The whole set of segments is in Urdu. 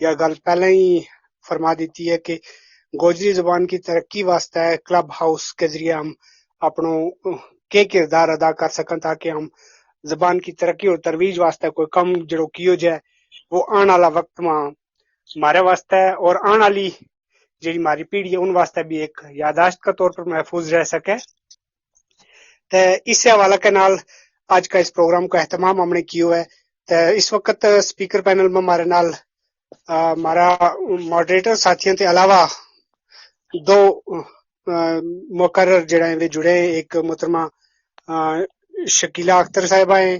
یا گل پہلے ہی فرما دیتی ہے کہ گوجری زبان کی ترقی واسطے کلب ہاؤس کے ذریعے ہم اپنوں کے کردار ادا کر سکیں تاکہ ہم زبان کی ترقی اور ترویج واسطے کوئی کم جڑو کیو جائے وہ آنے والا وقت میں ہمارے واسطے اور آنے والی جی ہماری پیڑھی ہے ان واسطے بھی ایک یاداشت کا طور پر محفوظ رہ سکے. تے اس حوالے کے نال آج کا اس پروگرام کا اہتمام ہم نے کیو ہے. تے اس وقت سپیکر پینل میں ہمارے نال ہمارا ماڈریٹر ساتھیوں کے علاوہ دو مقرر جڑے ہیں جڑے ہیں. ایک محترمہ شکیلہ اختر صاحبہ ہیں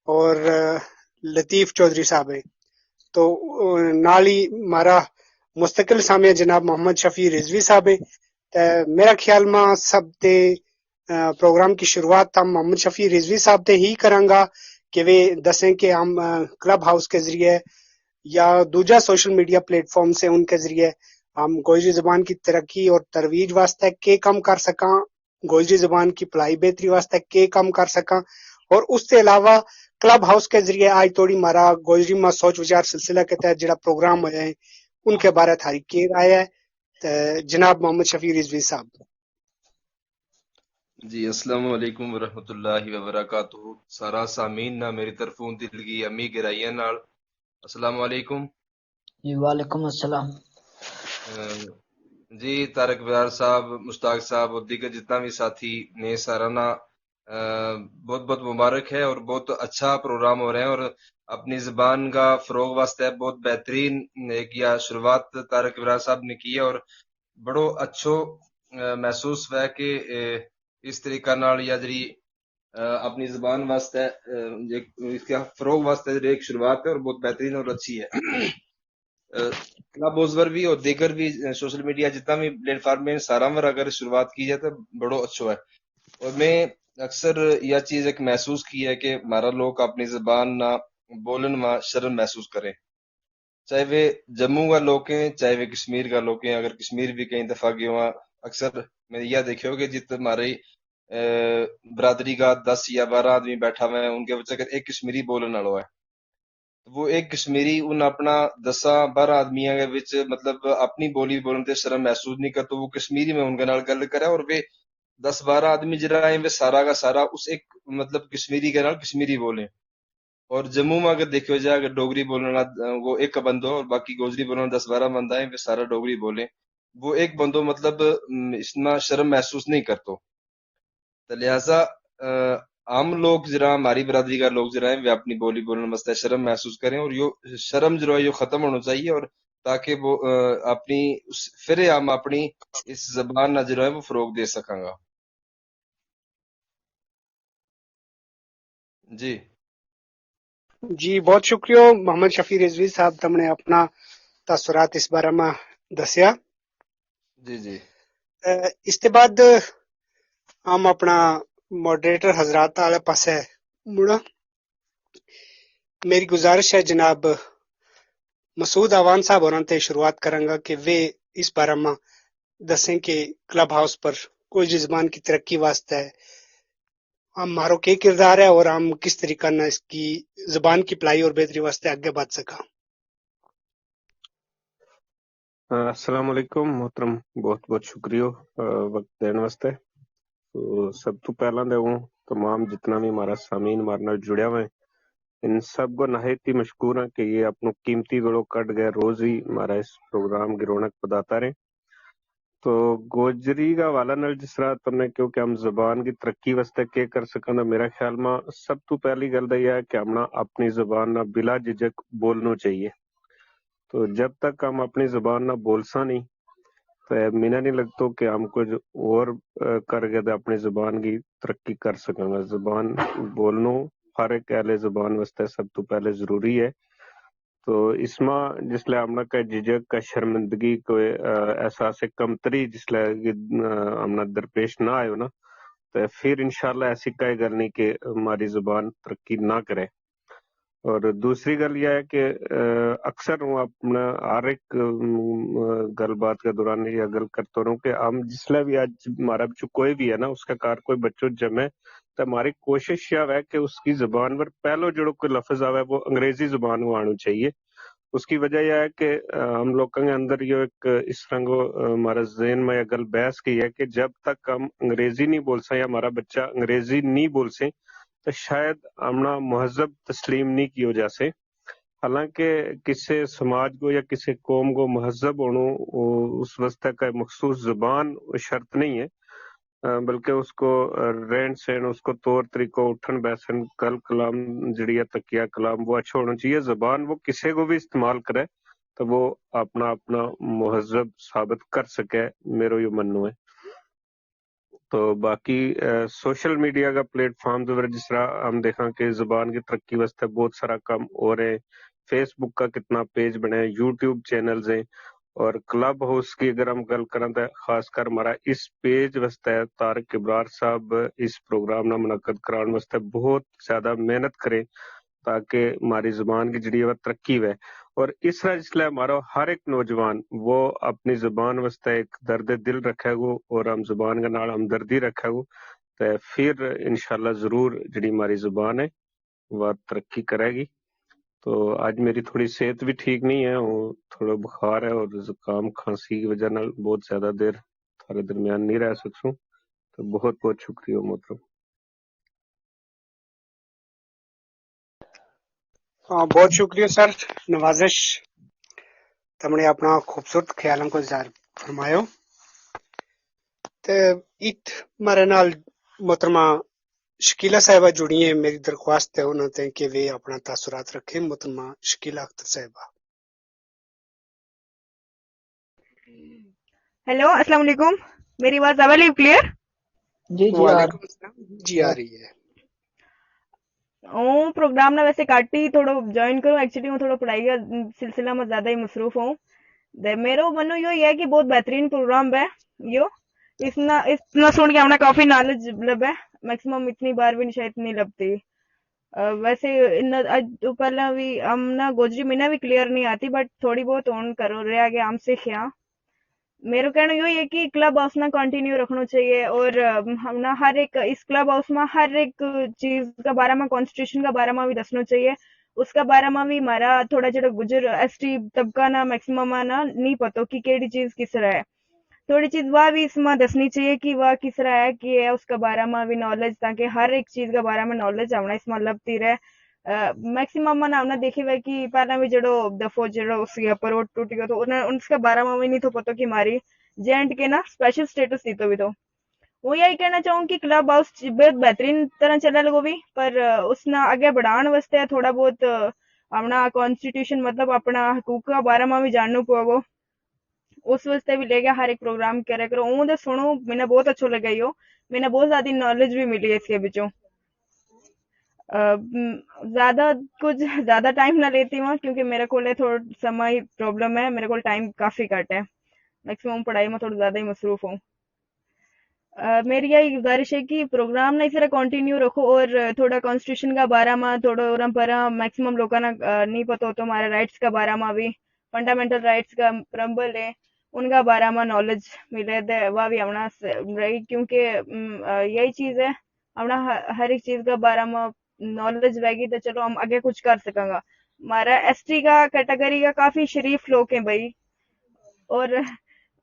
اور لطیف چودھری صاحب ہیں. تو نال ہی ہمارا مستقل سامع جناب محمد شفیع رضوی صاحب ہیں. میرا خیال میں سب تے پروگرام کی شروعات ہم محمد شفیع رضوی صاحب تے ہی کریں گا کہ وہ دسیں کہ ہم کلب ہاؤس کے ذریعے یا دوجا سوشل میڈیا پلیٹ فارم سے ان کے ذریعے ہم گوجری زبان کی ترقی اور ترویج واسطے کے کم کر سکاں, گوجری زبان کی پڑھائی بہتری واسطے کے کم کر سکاں. اور اس کے علاوہ کلب ہاؤس کے ذریعے آج توڑی ہمارا گوجری میں سوچ وچار سلسلہ کے تحت جڑا پروگرام ہوئے ہیں ان کے بارے تھاری کیر آیا ہے. جناب محمد شفیع رضوی صاحب. جی السلام علیکم ورحمۃ اللہ وبرکاتہ. سارا سامعین نہ میری طرفوں دل کی امی گرائیاں نال السلام علیکم. جی وعلیکم السلام. جی طارق برار صاحب, مشتاق صاحب اور دیگر جتنا بھی ساتھی نے سارا نا بہت بہت مبارک ہے اور بہت اچھا پروگرام ہو رہے ہیں. اور اپنی زبان کا فروغ واسطے بہت بہترین ایک یا شروعات طارق برار صاحب نے کی ہے اور بڑو اچھو محسوس ہوا کہ اس طریقہ نال یا جڑی اپنی زبان واسطے اس کا فروغ واسطے ایک شروعات ہے اور بہت بہترین اور اچھی ہے. کلب اوزور بھی اور دیگر بھی سوشل میڈیا جتنا بھی پلیٹ فارم میں سارا مر اگر شروعات کی جائے تو بڑو اچھا ہے. اور میں اکثر یہ چیز ایک محسوس کی ہے کہ ہمارا لوگ اپنی زبان نہ بولن میں شرم محسوس کریں, چاہے وہ جموں کا لوگ ہیں چاہے وہ کشمیر کا لوگ ہیں. اگر کشمیر بھی کئی دفعہ گئے ہوا اکثر میں یہ دیکھے ہو کہ جت ہماری برادری کا 10 یا 12 آدمی بیٹھا ہوا ہے ان کے بچے اگر ایک کشمیری بولن والا ہے وہ ایک کشمیری ان اپنا 10-12 آدمیاں کے وچ مطلب اپنی بولی بولن تے شرم محسوس نہیں کرتا, وہ کشمیری میں ان کے نال گل کرے اور وہ 10-12 آدمی جڑا ہے وہ سارا کا سارا اس ایک مطلب کشمیری کے نال کشمیری بولیں. اور جموں میں اگر دیکھو جائے اگر ڈوگری بولنا وہ ایک بندو اور باقی گوجری بولنا 10-12 بندہ ہیں وہ سارا ڈوگری بولیں, وہ ایک بندو مطلب اس میں شرم محسوس نہیں کرتا. لہذا عام لوگ جرا ہماری برادری کا لوگ جرا ہیں وہ اپنی بولی بولنے واسطے شرم محسوس کریں اور یہ شرم جو ہے یہ ختم ہونا چاہیے اور تاکہ وہ اپنی پھر ہم اپنی اس زبان نہ جو ہے وہ فروغ دے سکاں گا. جی بہت شکریہ محمد شفیع رضوی صاحب, تم نے اپنا تاثرات اس بارے میں دسیا. جی جی اس کے بعد ہم اپنا ماڈریٹر حضرات والے پاسے مڑا. میری گزارش ہے جناب مسعود آوان صاحب ہونا تے شروعات کریں گا کہ وہ اس بارے میں دسیں کہ کلب ہاؤس پر کوئی زبان کی ترقی واسطے ہمارو کیا کردار ہے اور ہم کس طریقہ نہ اس کی زبان کی پلائی اور بہتری واسطے آگے بڑھ سکا. السلام علیکم محترم, بہت بہت شکریہ وقت دینے واسطے. تو سب تو پہلا دے ہوں تمام جتنا بھی ہمارا سامعین ہمارے نال جڑیا ہوئے ان سب کو نہایت ہی مشکور ہیں کہ یہ اپنوں قیمتی ویڑو کٹ گئے روز ہی ہمارا اس پروگرام کی رونق بتاتا رہے. تو گوجری کا حوالہ نال جس طرح تم نے کیوں کہ ہم زبان کی ترقی واسطے کیا کر سکیں, میرا خیال میں سب تو پہلی گل یہ ہے کہ ہم اپنی زبان نہ بلا جھجک بولنا چاہیے. تو جب تک ہم اپنی زبان نہ بولسا نہیں تو مینا نہیں لگتا کہ ہم کچھ اور کر کے اپنی زبان کی ترقی کر سکیں گا. زبان بولنا ہر ایک اہل زبان واسطے سب تو پہلے ضروری ہے. تو اس میں جس لئے ہم کا جھجک کا شرمندگی کوئی احساس کمتری جس لئے ہم درپیش نہ آئے نا تو پھر انشاءاللہ ایسی کوئی گل نہیں کہ ہماری زبان ترقی نہ کرے. اور دوسری گل یہ ہے کہ اکثر ہوں اپنا ہر ایک گل بات کے دوران یہ گل کرتا رہوں کہ ہم جس لئے بھی آج ہمارا بچوں کوئی بھی ہے نا اس کا کار کوئی بچوں جمع تو ہماری کوشش یہ ہے کہ اس کی زبان پر پہلو جڑو کوئی لفظ آوے وہ انگریزی زبان میں آنا چاہیے. اس کی وجہ یہ ہے کہ ہم لوگوں کے اندر یہ ایک اس رنگ ہمارا ذہن میں گل بحث کی ہے کہ جب تک ہم انگریزی نہیں بول سیں یا ہمارا بچہ انگریزی نہیں بول سیں تو شاید ہمنا مہذب تسلیم نہیں کیو جا سے. حالانکہ کسی سماج کو یا کسی قوم کو مہذب ہونا اس واسطے کا مخصوص زبان شرط نہیں ہے، بلکہ اس کو رہن سہن، اس کو طور طریقہ، اٹھن بیسن، کل کلام جڑی ہے تکیہ کلام وہ اچھا ہونا چاہیے. زبان وہ کسی کو بھی استعمال کرے تو وہ اپنا اپنا مہذب ثابت کر سکے، میرا یہ منو ہے. تو باقی سوشل میڈیا کا پلیٹ فارم جس طرح ہم دیکھا کہ زبان کی ترقی واسطے بہت سارا کام ہو رہے ہیں. فیس بک کا کتنا پیج بنے، یوٹیوب چینلز ہیں، اور کلب ہاؤس کی اگر ہم گل کریں تو خاص کر ہمارا اس پیج واسطے طارق ابرار صاحب اس پروگرام نہ منعقد کران واسطے بہت زیادہ محنت کریں تاکہ ہماری زبان کی جڑی ہے ترقی ہوئے. اور اس طرح جس لئے ہمارا ہر ایک نوجوان وہ اپنی زبان واسطے ایک درد دل رکھے گو اور ہم زبان کے نال ہمدردی رکھے گو تو پھر انشاءاللہ ضرور جڑی ہماری زبان ہے وہ ترقی کرے گی. تو آج میری تھوڑی صحت بھی ٹھیک نہیں ہے، وہ تھوڑا بخار ہے اور زکام کھانسی کی وجہ نال بہت زیادہ دیر تھارے درمیان نہیں رہ سکسوں. تو بہت بہت شکریہ محترم. بہت شکریہ سر، نوازش تم نے اپنا خوبصورت خیالوں کو اظہار فرمایا. تے ایت مارے نال محترمہ شکیلا صاحبہ جڑی ہیں، میری درخواست ہے انہوں نے کہ وہ اپنا تاثرات رکھیں. محترمہ شکیلا اختر صاحبہ. ہیلو، السلام علیکم. میری آواز آ رہی ہے کلیئر؟ جی جی وعلیکم السلام. جی آ رہی ہے. ہوں پروگرام نہ ویسے کٹ ہی تھوڑا جوائن کروں، ایکچولی ہوں تھوڑا پڑھائی کا سلسلہ میں زیادہ ہی مصروف ہوں. میرا منو یہ ہے کہ بہت بہترین پروگرام ہے یو. اس نہ سن کے ہمیں کافی نالج لب ہے، میکسیمم اتنی بار بھی شاید نہیں لبتی. ویسے پہلا بھی ہم نہ گوجری میں نہ بھی کلیئر نہیں آتی، بٹ تھوڑی بہت اون کرو رہا کہ ہم سیکھیں. میرا کہنا یہ ہے کہ کلب ہاؤس نہ کنٹینیو رکھنا چاہیے، اور ہم نہ ہر ایک اس کلب ہاؤس میں ہر ایک چیز کا بارے میں، کانسٹیٹیوشن کا بارے میں بھی دسنا چاہیے. اس کا بارے میں بھی ہمارا تھوڑا جڑا گجر ایس ٹی طبقہ نہ میکسیمم نہ نہیں پتہ کہ کیڑی چیز کس طرح ہے. تھوڑی چیز وہ بھی اس میں دسنی چاہیے کہ وہ کس طرح ہے کہ ہے، اس کا بارے میں بھی نالج، تاکہ ہر ایک چیز کا بارے میں نالج ہمیں اس میں لبتی رہے. میکسیمم ہم نے دیکھی ہوئے کہ پہلے بھی جڑو دفعہ جڑو اس کے پروٹ ٹوٹ گیا تو اس کے بارے میں بھی نہیں تو پتہ کہ ہماری جے اینڈ کے نا اسپیشل سٹیٹس دی تو بھی تو. وہ یہی کہنا چاہوں کہ کلب ہاؤس بہت بہترین طرح چلے لگو بھی، پر اس نہ آگے بڑھان واسطے تھوڑا بہت اپنا کانسٹیٹیوشن مطلب اپنا حقوق کا بارے میں بھی جاننا پو گو. اس واسطے بھی لے گیا ہر ایک پروگرام کرے کرو. اون دے سنو میں بہت اچھا لگا ہی ہو، میں بہت زیادہ نالج بھی ملی ہے اس کے بچوں. زیادہ کچھ زیادہ ٹائم نہ لیتی ہوں کیونکہ میرے کو تھوڑا سما ہی پرابلم ہے، میرے کو ٹائم کافی کٹ ہے، میکسیمم پڑھائی میں تھوڑا زیادہ ہی مصروف ہوں. میری یہی گزارش ہے کہ پروگرام نہ اس طرح کنٹینیو رکھو، اور تھوڑا کانسٹیٹیوشن کا بارے میں تھوڑا اور پرا میکسیمم لوگوں نے نہیں پتہ ہوتا ہمارے رائٹس کا بارے میں بھی، فنڈامنٹل رائٹس کا پرمبل ہے ان کا بارے میں نالج ملے دے وہ بھی ہمنا رہی. کیونکہ یہی چیز ہے ہمنا ہر ایک چیز کا بارے میں نالج رہے گی تو چلو ہم آگے کچھ کر سکیں گا. ہمارا ایس ٹی کا کیٹیگری کا کافی شریف لوگ ہیں بھائی، اور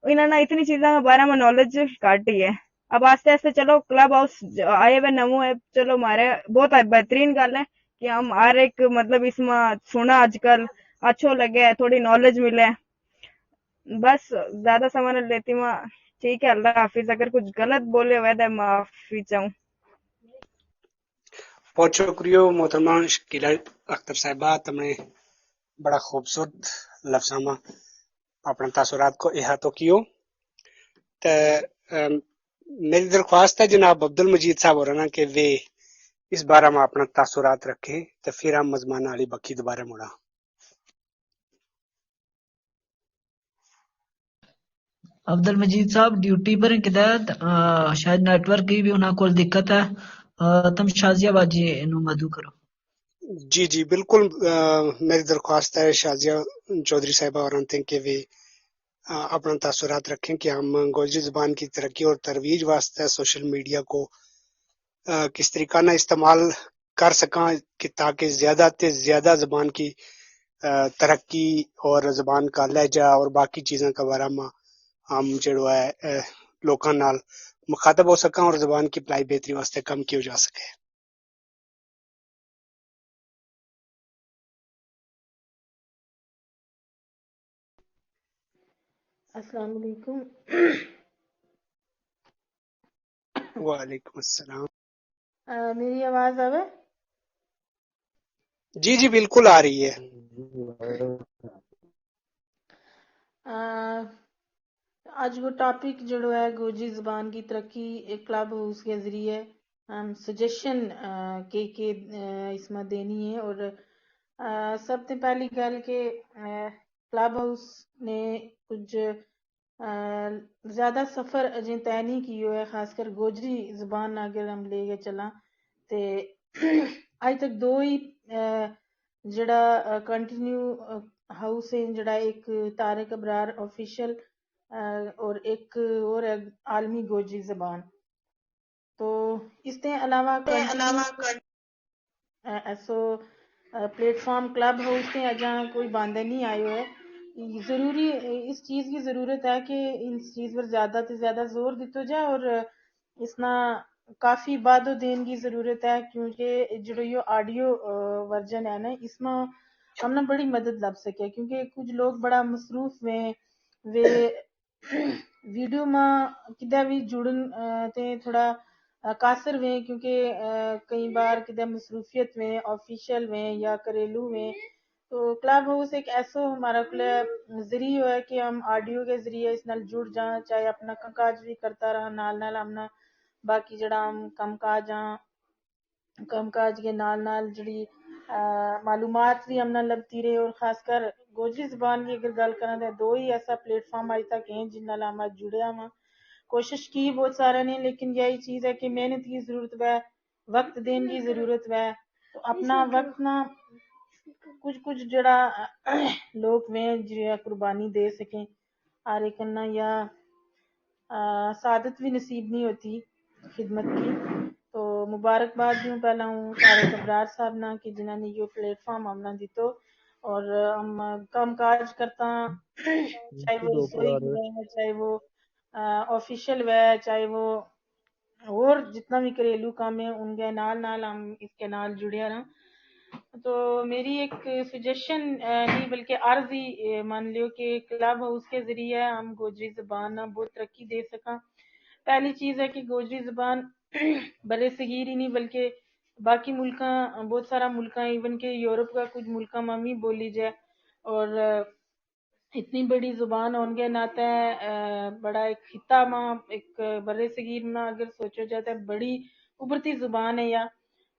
انہوں نے اتنی چیزوں کے بارے میں نالج کاٹی ہے. اب آہستہ آہستہ چلو کلب ہاؤس آئے ہوئے نمو ہے، چلو ہمارے بہت بہترین گل ہے کہ ہم ہر ایک مطلب اس میں سنا آج کل اچھو لگے، تھوڑی نالج ملے. بس زیادہ سامان لیتی ہوں. ٹھیک ہے، اللہ حافظ. اگر کچھ غلط بولے ہوئے تو معافی چاہوں. بہت شکریہ محترمہ شکیلا اختر صاحبہ، تم نے بڑا خوبصورت لفظوں میں اپنے تاثرات کو احاطہ کیو. میری درخواست ہے جناب عبد المجید صاحب ہو رہا کہ وہ اس بارے میں اپنا تاثرات رکھیں تو پھر ہم مضمون والی بکی دوبارہ مڑا. عبد المجید صاحب ڈیوٹی پر قدرت شاید نیٹ ورک کی بھی انہوں کو دقت ہے. تم شازیہ باجی انہوں مدعو کرو. جی جی بالکل، میری درخواست ہے شازیہ چودھری صاحبہ اور کہ وہ اپنا تاثرات رکھیں کہ ہم گوجری زبان کی ترقی اور ترویج واسطے سوشل میڈیا کو کس طریقہ نہ استعمال کر سکیں کہ تاکہ زیادہ تے زیادہ زبان کی ترقی اور زبان کا لہجہ اور باقی چیزاں کا بارے میں ہم جڑو ہے لوکاں نال مخاطب ہو سکاں اور زبان کی پڑھائی بہتری واسطے کم کیوں جا سکے. السلام علیکم. وعلیکم السلام. میری آواز آوے؟ جی جی بالکل آ رہی ہے. آج وہ ٹاپک جڑو ہے گوجری زبان کی ترقی ایک کلب ہاؤس کے ذریعے ہم سجیشن کے اس میں دینی ہے. اور سب سے پہلی گل کہ کلب ہاؤس نے کچھ زیادہ سفر اجیں طے نہیں کی ہے، خاص کر گوجری زبان اگر ہم لے کے چلاں تے اج تک دو ہی جڑا کنٹینیو ہاؤس ہے، جڑا ایک طارق ابرار آفیشل اور ایک اور ہے عالمی گوجری زبان. تو اس کے علاوہ ایسو پلیٹ فارم کلب ہاؤس سے اجاں کوئی باندھے نہیں آئے ہوئے. ضروری اس چیز کی ضرورت ہے کہ اس چیز پر زیادہ سے زیادہ زور دیتا جائے اور اس نا کافی بعد و دین کی ضرورت ہے، کیونکہ جو یہ آڈیو ورژن ہے نا اس میں ہم نے بڑی مدد لگ سکے، کیونکہ کچھ لوگ بڑا مصروف ہوئے ویڈیو میں کدے بھی جڑن تے تھوڑا قاصر ہوئے، کیونکہ کئی بار کدے مصروفیت میں آفیشیل میں یا گھریلو میں. تو کلب ہاؤس ایک ایسا ہمارا ذریعہ ہے کہ ہم آڈیو کے ذریعے اس نال جڑ جائیں، چاہے اپنا کاج بھی کرتا رہا نال نال ہمنا باقی جڑا ہم کم کاج کے نال جڑی معلومات بھی ہم نہ لبتی رہے. اور خاص کر گوجری زبان کی اگر گل کریں تو دو ہی ایسا پلیٹ فارم آج تک ہیں جن نال ہم جڑیا ہاں. کوشش کی بہت سارا نے، لیکن یہی چیز ہے کہ محنت کی ضرورت ہے، وقت دین کی ضرورت ہے. تو اپنا وقت نہ کچھ جڑا لوگ میں جڑا قربانی دے سکیں ہر ایک کرنا، یا سعادت بھی نصیب نہیں ہوتی خدمت کی. تو مبارکباد دوں پہلا ہوں طارق ابرار صاحب نا کہ جنہوں نے یہ پلیٹ فارم ہم نے دیتو اور ہم کام کاج کرتا چاہے وہ رسوئی ہے، چاہے وہ آفیشل ہے، چاہے وہ اور جتنا بھی گھریلو کام ہے ان کے نال ہم اس کے نال جڑیا رہا. تو میری ایک سجیشن نہیں بلکہ عرض ہی مان لیو کہ کلب ہاؤس کے ذریعے ہم گوجری زبان بہت ترقی دے سکاں. پہلی چیز ہے کہ گوجری زبان برے صغیر ہی نہیں بلکہ باقی ملکاں بہت سارا ملکاں ایون کہ یورپ کا کچھ ملکاں میں بھی بولی جائے. اور اتنی بڑی زبان ہونے کے ناطے بڑا ایک خطہ ماں ایک برے صغیر میں اگر سوچا جائے تو بڑی ابھرتی زبان ہے. یا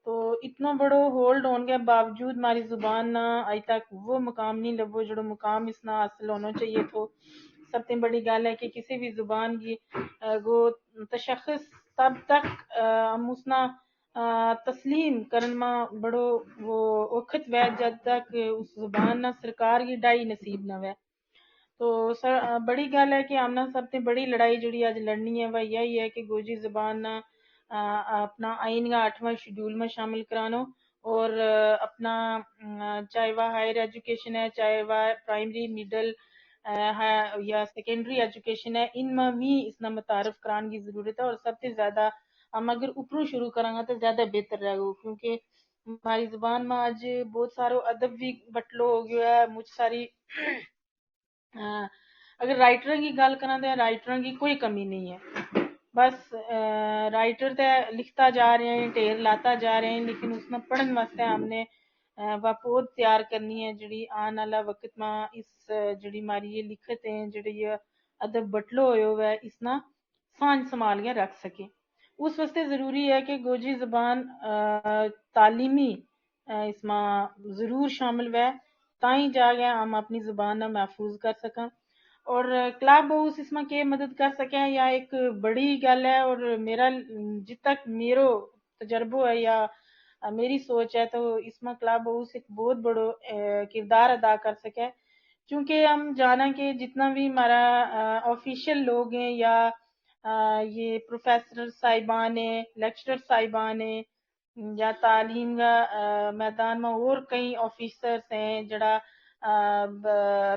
تو اتنا بڑو ہولڈ ہونے کے باوجود ہماری زبان نہ آج تک وہ مقام نہیں لبو جڑو مقام اس نہ حاصل ہونا چاہیے. تو سب سے بڑی گل ہے کہ کسی بھی زبان کی وہ تشخص تب تک ہم اس نہ تسلیم کرن میں بڑو وہ وقت وے جب تک اس زبان نہ سرکار کی ڈائی نصیب نہ وے. تو بڑی گل ہے کہ ہم سب سے بڑی لڑائی جڑی آج لڑنی ہے وہ یہی ہے کہ گوجری زبان نہ اپنا آئین کا 8واں شیڈول میں شامل کرانو اور اپنا چاہے وہ ہائر ایجوکیشن ہے، چاہے وہ پرائمری مڈل یا سیکنڈری ایجوکیشن ہے، ان میں بھی اس نہ متعارف کران کی ضرورت ہے. اور سب سے زیادہ ہم اگر اوپروں شروع کریں گے تو زیادہ بہتر رہے گا، کیونکہ ہماری زبان میں آج بہت سارو ادب بھی بٹلو ہو گیا ہے. مجھ ساری اگر رائٹر کی گل کریں تو رائٹر کی کوئی کمی نہیں ہے، بس رائٹر تے لکھتا جا رہے ہیں، ڈھیر لاتا جا رہے ہیں، لیکن اس میں پڑھن واسطے ہم نے وپود تیار کرنی ہے جڑی آن والا وقت میں اس جڑی ہماری یہ لکھت ہیں جڑی یہ ادب بٹلو ہوئے ہوئے اس نہ سانجھ سنبھال کے رکھ سکے. اس واسطے ضروری ہے کہ گوجری زبان تعلیمی اس میں ضرور شامل ہوئے تائیں جا گیا ہم اپنی زبان نہ محفوظ کر سکاں. اور کلب ہاؤس اس میں کی مدد کر سکیں یا ایک بڑی گل ہے. اور میرا جت تک میرو تجربہ ہے یا میری سوچ ہے تو اس میں کلب ہاؤس ایک بہت بڑو کردار ادا کر سکے، کیونکہ ہم جانا کہ جتنا بھی ہمارا آفیشیل لوگ ہیں یا یہ پروفیسر صاحبان ہیں، لیکچرر صاحبان ہیں، یا تعلیم کا میدان میں اور کئی آفیسرز ہیں جڑا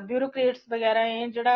ਬਿਊਰੋਕਰੇਟਸ ਵਗੈਰਾ ਹੈ ਜਿਹੜਾ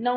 9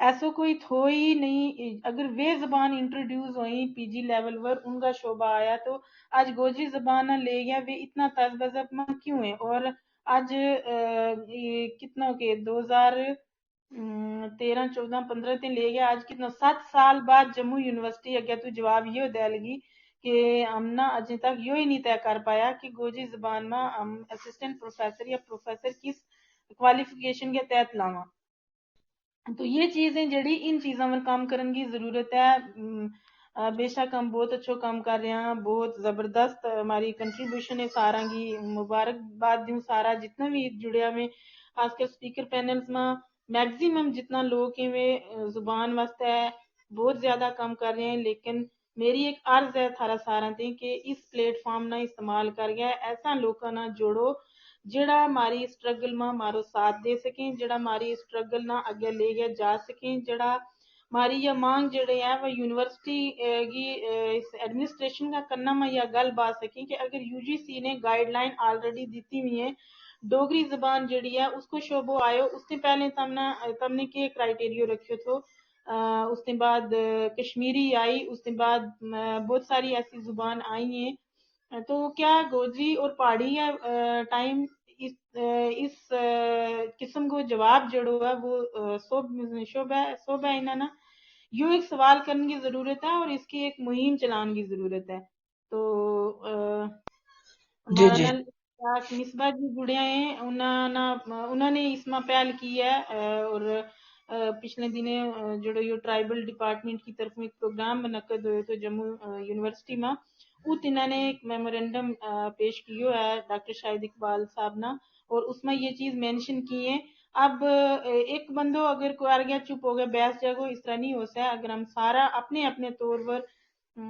ایسو کوئی تھو ہی نہیں. اگر وہ زبان انٹروڈیوس ہوئی پی جی لیول پر ان کا شعبہ آیا تو آج گوجری زبان لے گیا وہ اتنا طرز بزب میں کیوں ہے. اور آج کتنا کے 2013-14-15 تین لے گیا آج کتنا 7 سال بعد جموں یونیورسٹی اگے تو جواب یہ دے لگی کہ ہم نہ اجے تک یہ ہی نہیں طے کر پایا کہ گوجری زبان میں ہم اسسٹنٹ پروفیسر یا پروفیسر کس کوالیفیکیشن کے تحت لاواں. تو یہ چیزیں جڑی ان چیزوں پر کام کرنے کی ضرورت ہے. بے شک ہم بہت اچھا کام کر رہے ہیں, بہت زبردست ہماری کنٹریبیوشن ہے سارا کی. مبارکباد دوں سارا جتنا بھی جڑیا میں خاص کر سپیکر پینلز میں میکزیمم جتنا لوگ ہیں وہ زبان واسطے ہے بہت زیادہ کام کر رہے ہیں. لیکن میری ایک عرض ہے تھارا سارا تے کہ اس پلیٹ فارم نہ استعمال کر گیا ایسا لوکاں نہ جوڑو جڑا ہماری اسٹرگل میں ہمارو ساتھ دے سکیں, جڑا ہماری اسٹرگل نہ اگے لے گیا جا سکیں, جڑا ہماری یہ مانگ جڑے ہیں وہ یونیورسٹی کی ایڈمنسٹریشن کا کرنا میں یہ گل بات سکیں کہ اگر یو جی سی نے گائیڈ لائن آلریڈی دیتی ہوئی ہے ڈوگری زبان جڑی ہے اس کو شعبہ آئے اس سے پہلے تم نے کے کرائٹیریو رکھے تھو. اس کے بعد کشمیری آئی, اس کے بعد بہت ساری ایسی زبان آئی ہیں. تو کیا گوجری اور پہاڑی ٹائم اس قسم کو جواب جڑو ہے وہ شعبہ انہاں نا یوں ایک سوال کرنے کی ضرورت ہے اور اس کی ایک مہم چلانے کی ضرورت ہے. تو جی ہمارا جی نال مصباح جی جڑے ہیں انہوں نے اس میں پہل کی ہے. اور پچھلے دنیں جڑو یہ ٹرائبل ڈپارٹمنٹ کی طرف ایک پروگرام منعقد ہوئے تو جموں یونیورسٹی میں اوت انہوں نے ایک میمورینڈم پیش کیو ہے ڈاکٹر شاہد اقبال صاحب نا اور اس میں یہ چیز مینشن کی ہے. اب ایک بندو اگر کوئی آ گیا چپ ہو گیا بیس جگہ اس طرح نہیں ہو سکتا. اگر ہم سارا اپنے اپنے طور پر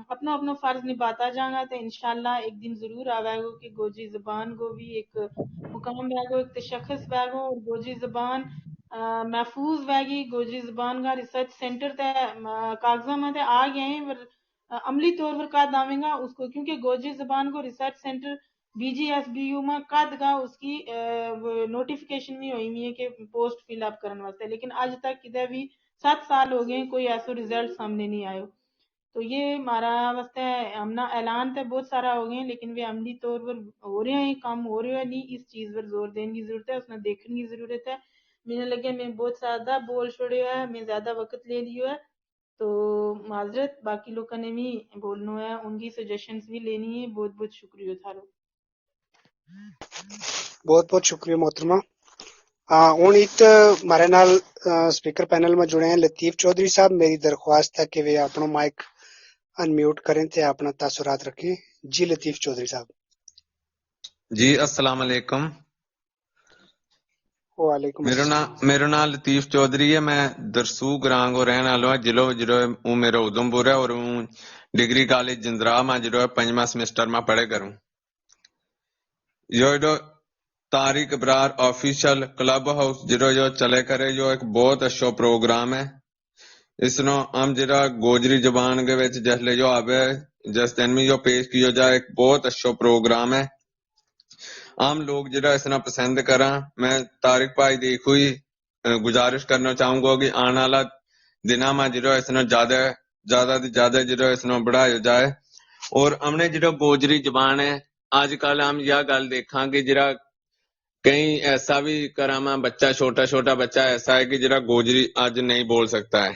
اپنا اپنا فرض نبھاتا جائیں گا تو انشاءاللہ ایک دن ضرور آوے گا کہ گوجری زبان کو بھی ایک مقام بے گو ایک تشخص بے گو اور گوجری زبان محفوظ بے گی. گوجری زبان کا ریسرچ سینٹر تے کاغذوں میں تے آ گئے ہیں پر عملی طور پر کا داویں گا اس کو کیونکہ گوجری زبان کو research centre B G S B U میں قد کا اس کی نوٹیفیکیشن بھی ہوئی ہوئی ہے کہ پوسٹ فل اپ کرنے واسطے لیکن آج تک کدے بھی 7 سال ہو گئے کوئی ایسا رزلٹ سامنے نہیں آئے. تو یہ ہمارا واسطے ہم نا اعلان تے بہت سارا ہو گئے لیکن وہ عملی طور پر ہو رہے ہیں کام ہو رہے ہیں نہیں اس چیز پر زور دینے کی ضرورت ہے اس میں دیکھنے کی ضرورت ہے. مجھے لگے میں بہت زیادہ بول چھوڑے ہے میں زیادہ وقت لے لیو ہے تو معذرت باقی لوگوں نے بھی بولنا ہے ان کی سجیشنز بھی لینی ہے. بہت بہت شکریہ تھارو. بہت بہت شکریہ محترمہ. ہوں ایک ہمارے نال اسپیکر پینل میں جڑے ہیں لطیف چودھری صاحب. میری درخواست ہے کہ وہ اپنا مائک انمیوٹ کریں تے اپنا تاثرات رکھیں. جی لطیف چودھری صاحب. جی السلام علیکم. وعلیکم السلام. میرا نام لطیف چودھری ہے. میں درسو گرانگ کو رہنے والا ہوں. جڑو وہ میرا ادھمپور ہے اور ہوں ڈگری کالج جندرا میں جڑو 5واں سیمسٹر میں پڑھے کروں. جو طارق ابرار آفیشل کلب ہاؤس جو چلے کرے جو ایک بہت اچھا پروگرام ہے. اس نو ہم جڑا گوجری زبان کے وچ جسلے جو آوے جس دن میں جو پیش کیا جائے ایک بہت اچھا پروگرام ہے. عام لوگ جڑا اس نہ پسند کراں. میں طارق بھائی دیکھو ہی گزارش کرنا چاہوں گا کہ آنے والا دنوں میں جڑا اس نہ زیادہ جڑا اس نہ بڑھایا جائے. اور ہم نے جڑا گوجری زبان ہے آج کل ہم یہ گل دیکھاں کہ جڑا کہیں ایسا بھی کراما بچہ چھوٹا بچہ ایسا ہے کہ جڑا گوجری آج نہیں بول سکتا ہے.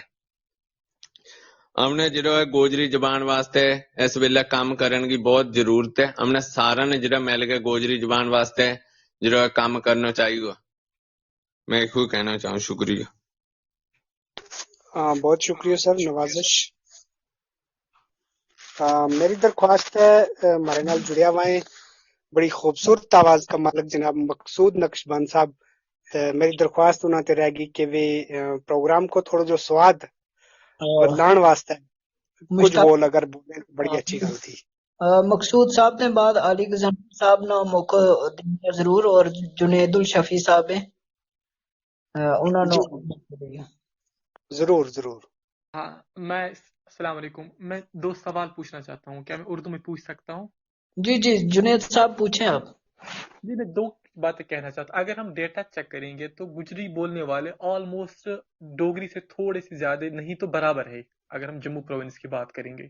ہم نے جڑا گوجری زبان واسطے اس ویلے کام کرنے کی بہت ضرورت ہے. ہم نے سارا نے جڑا مل کے گوجری زبان واسطے جڑا کام کرنا چاہیے. میں یہ کہنا چاہوں. شکریہ. بہت شکریہ سر. نوازش. میری درخواست ہے ہمارے نال جڑیا ہوا ہے بڑی خوبصورت آواز کا مالک جناب مقصود نقشبند صاحب. میری درخواست انہوں تے رہ گی کہ وہ پروگرام کو تھوڑا جو سواد بدلان واسطے کچھ بول اگر بولے بڑی اچھی گل تھی. مقصود صاحب نے بعد علی غزنفر صاحب نے موقع دیا ضرور اور جنید الشفیع صاحب ہیں انہوں نے ضرور. ہاں میں السلام علیکم. میں 2 سوال پوچھنا چاہتا ہوں. کیا میں اردو میں پوچھ سکتا ہوں؟ جی جنید صاحب پوچھیں آپ. جی میں 2 باتیں کہنا چاہتا ہوں. اگر ہم ڈیٹا چیک کریں گے تو گجری بولنے والے آلموسٹ ڈوگری سے تھوڑے سے زیادہ نہیں تو برابر ہے اگر ہم جموں پروونس کی بات کریں گے.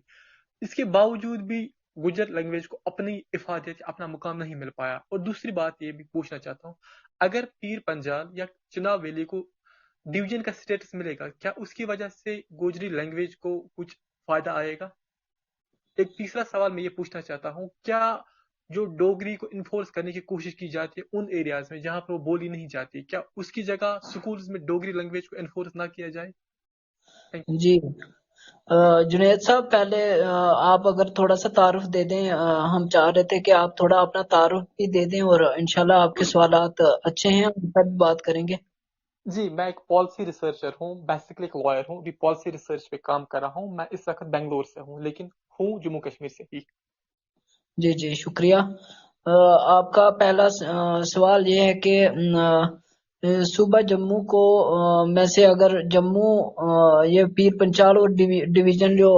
اس کے باوجود بھی گجر لینگویج کو اپنی افادیت اپنا مقام نہیں مل پایا. اور دوسری بات یہ بھی پوچھنا چاہتا ہوں, اگر پیر پنجال یا چناب ویلی کو ڈویژن کا سٹیٹس ملے گا, کیا اس کی وجہ سے گوجری لینگویج کو کچھ فائدہ آئے گا؟ ایک تیسرا سوال میں یہ پوچھنا چاہتا ہوں, کیا جو ڈوگری کو انفورس کرنے کی کوشش کی جاتی ہے ان ایریاز میں جہاں پر وہ بولی نہیں جاتی, کیا اس کی جگہ سکولز میں ڈوگری لینگویج کو انفورس نہ کیا جائے؟ جی جنید صاحب, پہلے آپ اگر تھوڑا سا تعارف دے دیں. ہم چاہ رہے تھے کہ آپ تھوڑا اپنا تعارف بھی دے دیں, اور انشاءاللہ آپ کے سوالات اچھے ہیں, ان پر بھی بات کریں گے. جی, میں ایک پالیسی ریسرچر ہوں, بیسکلی ایک لائر ہوں, بھی پالیسی ریسرچ پہ کام کر رہا ہوں. میں اس وقت بنگلور سے ہوں لیکن ہوں جموں کشمیر سے ہی. جی جی شکریہ. آپ کا پہلا سوال یہ ہے کہ صوبہ جموں کو میں سے اگر جموں یہ پیر پنچال اور ڈویژن جو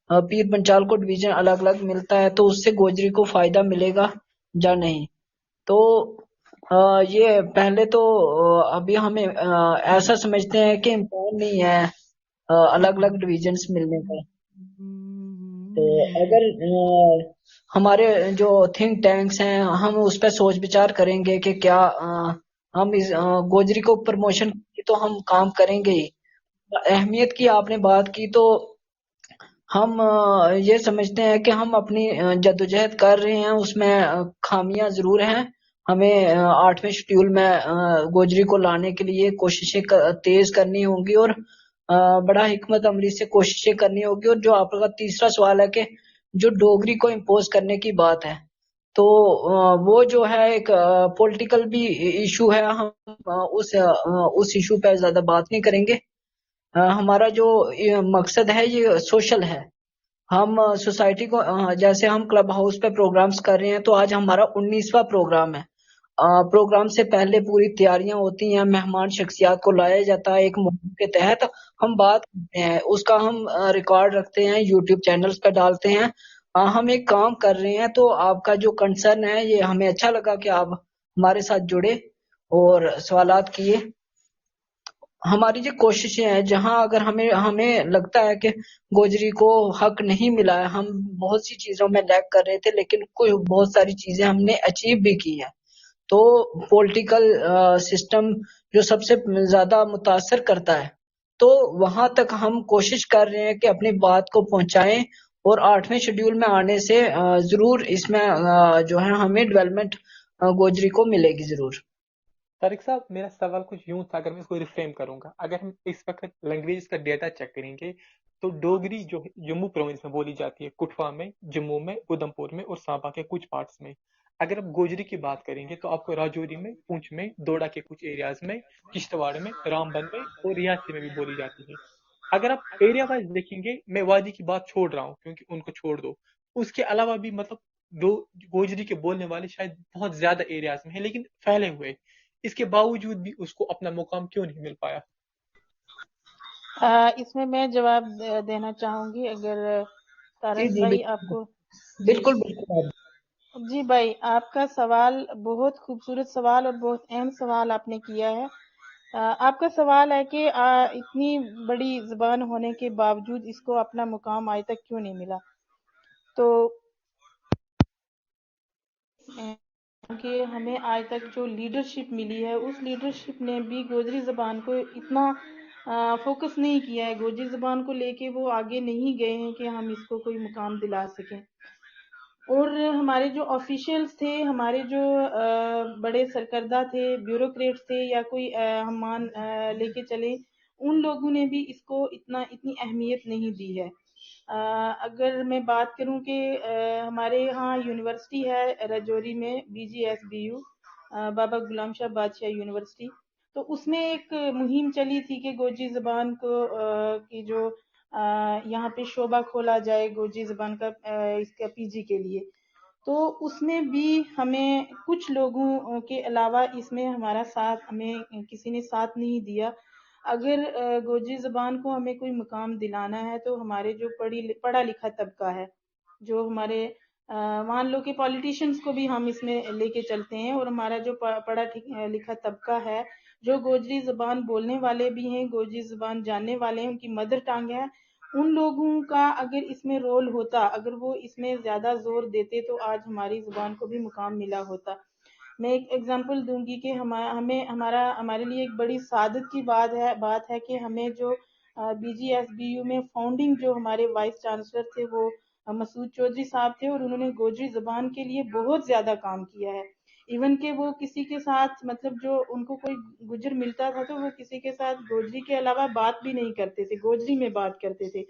پیر پنچال کو ڈویژن الگ الگ ملتا ہے تو اس سے گوجری کو فائدہ ملے گا یا نہیں. تو یہ پہلے تو ابھی ہمیں ایسا سمجھتے ہیں کہ امکان نہیں ہے الگ الگ ڈویژنس ملنے کا. تو اگر ہمارے جو تھنک ٹینکس ہیں ہم اس پہ سوچ بچار کریں گے کہ کیا ہم اس گوجری کو پروموشن کی تو ہم کام کریں گے ہی. اہمیت کی آپ نے بات کی تو ہم یہ سمجھتے ہیں کہ ہم اپنی جدوجہد کر رہے ہیں, اس میں خامیاں ضرور ہیں. ہمیں 8ویں شیڈول میں گوجری کو لانے کے لیے کوششیں تیز کرنی ہوں گی اور بڑا حکمت عملی سے کوششیں کرنی ہوگی. اور جو آپ کا تیسرا سوال ہے کہ جو ڈوگری کو امپوز کرنے کی بات ہے تو وہ جو ہے ایک پولیٹیکل بھی ایشو ہے. ہم اس ایشو پہ زیادہ بات نہیں کریں گے. ہمارا جو مقصد ہے یہ سوشل ہے. ہم سوسائٹی کو جیسے ہم کلب ہاؤس پہ پروگرامز کر رہے ہیں تو آج ہمارا 19واں پروگرام ہے. پروگرام سے پہلے پوری تیاریاں ہوتی ہیں, مہمان شخصیات کو لایا جاتا ہے, ایک مہم کے تحت ہم بات کرتے ہیں, اس کا ہم ریکارڈ رکھتے ہیں, یوٹیوب چینلز پہ ڈالتے ہیں. ہم ایک کام کر رہے ہیں تو آپ کا جو کنسرن ہے یہ ہمیں اچھا لگا کہ آپ ہمارے ساتھ جڑے اور سوالات کیے. ہماری جو کوششیں ہیں جہاں اگر ہمیں لگتا ہے کہ گوجری کو حق نہیں ملا ہے, ہم بہت سی چیزوں میں لیک کر رہے تھے لیکن کوئی بہت ساری چیزیں ہم نے اچیو بھی کی ہیں. تو پولیٹیکل سسٹم جو سب سے زیادہ متاثر کرتا ہے تو وہاں تک ہم کوشش کر رہے ہیں کہ اپنی بات کو پہنچائیں, اور 8ویں شیڈول میں آنے سے ضرور اس میں جو ہے ہمیں ڈیولپمنٹ گوجری کو ملے گی ضرور. طارق صاحب, میرا سوال کچھ یوں تھا, اگر میں اس کو ریفریم کروں گا. اگر ہم اس وقت لینگویج کا ڈیٹا چیک کریں گے تو ڈوگری جو جموں پروونس میں بولی جاتی ہے, کٹھوا میں, جموں میں, ادھمپور میں اور سانبا کے کچھ پارٹس میں. اگر ہم گوجری کی بات کریں گے تو آپ کو راجوری میں, پونچھ میں, دوڈا کے کچھ ایریاز میں, کشتواڑ میں, رامبن میں اور ریاسی میں بھی بولی جاتی ہے. اگر آپ ایریا وائز دیکھیں گے, میں وادی کی بات چھوڑ رہا ہوں کیونکہ ان کو چھوڑ دو, اس کے علاوہ بھی مطلب دو گوجری کے بولنے والے شاید بہت زیادہ ایریاز میں ہیں لیکن پھیلے ہوئے. اس کے باوجود بھی اس کو اپنا مقام کیوں نہیں مل پایا؟ اس میں جواب دینا چاہوں گی اگر طارق جی بھائی آپ کو. بالکل بالکل. جی بھائی, آپ کا سوال بہت خوبصورت سوال اور بہت اہم سوال آپ نے کیا ہے. آپ کا سوال ہے کہ اتنی بڑی زبان ہونے کے باوجود اس کو اپنا مقام آج تک کیوں نہیں ملا. تو کہ ہمیں آج تک جو لیڈرشپ ملی ہے اس لیڈرشپ نے بھی گوجری زبان کو اتنا فوکس نہیں کیا ہے, گوجری زبان کو لے کے وہ آگے نہیں گئے ہیں کہ ہم اس کو کوئی مقام دلا سکیں. اور ہمارے جو آفیشیلز تھے, ہمارے جو بڑے سرکردہ تھے, بیوروکریٹس تھے, یا کوئی ہم مان لے کے چلے, ان لوگوں نے بھی اس کو اتنی اہمیت نہیں دی ہے. اگر میں بات کروں کہ ہمارے یہاں یونیورسٹی ہے رجوری میں, BGSBU, بابا غلام شاہ بادشاہ یونیورسٹی, تو اس میں ایک مہم چلی تھی کہ گوجری زبان کو کی جو یہاں پہ شعبہ کھولا جائے گوجری زبان کا, اس کا PG کے لیے. تو اس میں بھی ہمیں کچھ لوگوں کے علاوہ اس میں ہمارا ساتھ, ہمیں کسی نے ساتھ نہیں دیا. اگر گوجری زبان کو ہمیں کوئی مقام دلانا ہے تو ہمارے جو پڑھا لکھا طبقہ ہے, جو ہمارے مان لو کہ پولیٹیشنز کو بھی ہم اس میں لے کے چلتے ہیں، اور ہمارا جو پڑھا لکھا طبقہ ہے، جو گوجری زبان بولنے والے بھی ہیں، گوجری زبان جاننے والے ہیں، ان کی مدر ٹانگ ہے، ان لوگوں کا اگر اس میں رول ہوتا، اگر وہ اس میں زیادہ زور دیتے تو آج ہماری زبان کو بھی مقام ملا ہوتا۔ میں ایک ایگزامپل دوں گی کہ ہمارے لیے ایک بڑی سعادت کی بات ہے کہ ہمیں جو B G S B U میں فاؤنڈنگ جو ہمارے وائس چانسلر تھے وہ مسعود چودھری صاحب تھے، اور انہوں نے گوجری زبان کے لیے بہت زیادہ کام کیا ہے۔ ایون کہ وہ کسی کے ساتھ مطلب جو ان کو کوئی گجر ملتا تھا تو وہ کسی کے ساتھ گوجری کے علاوہ بات بھی نہیں کرتے تھے، گوجری میں بات کرتے تھے،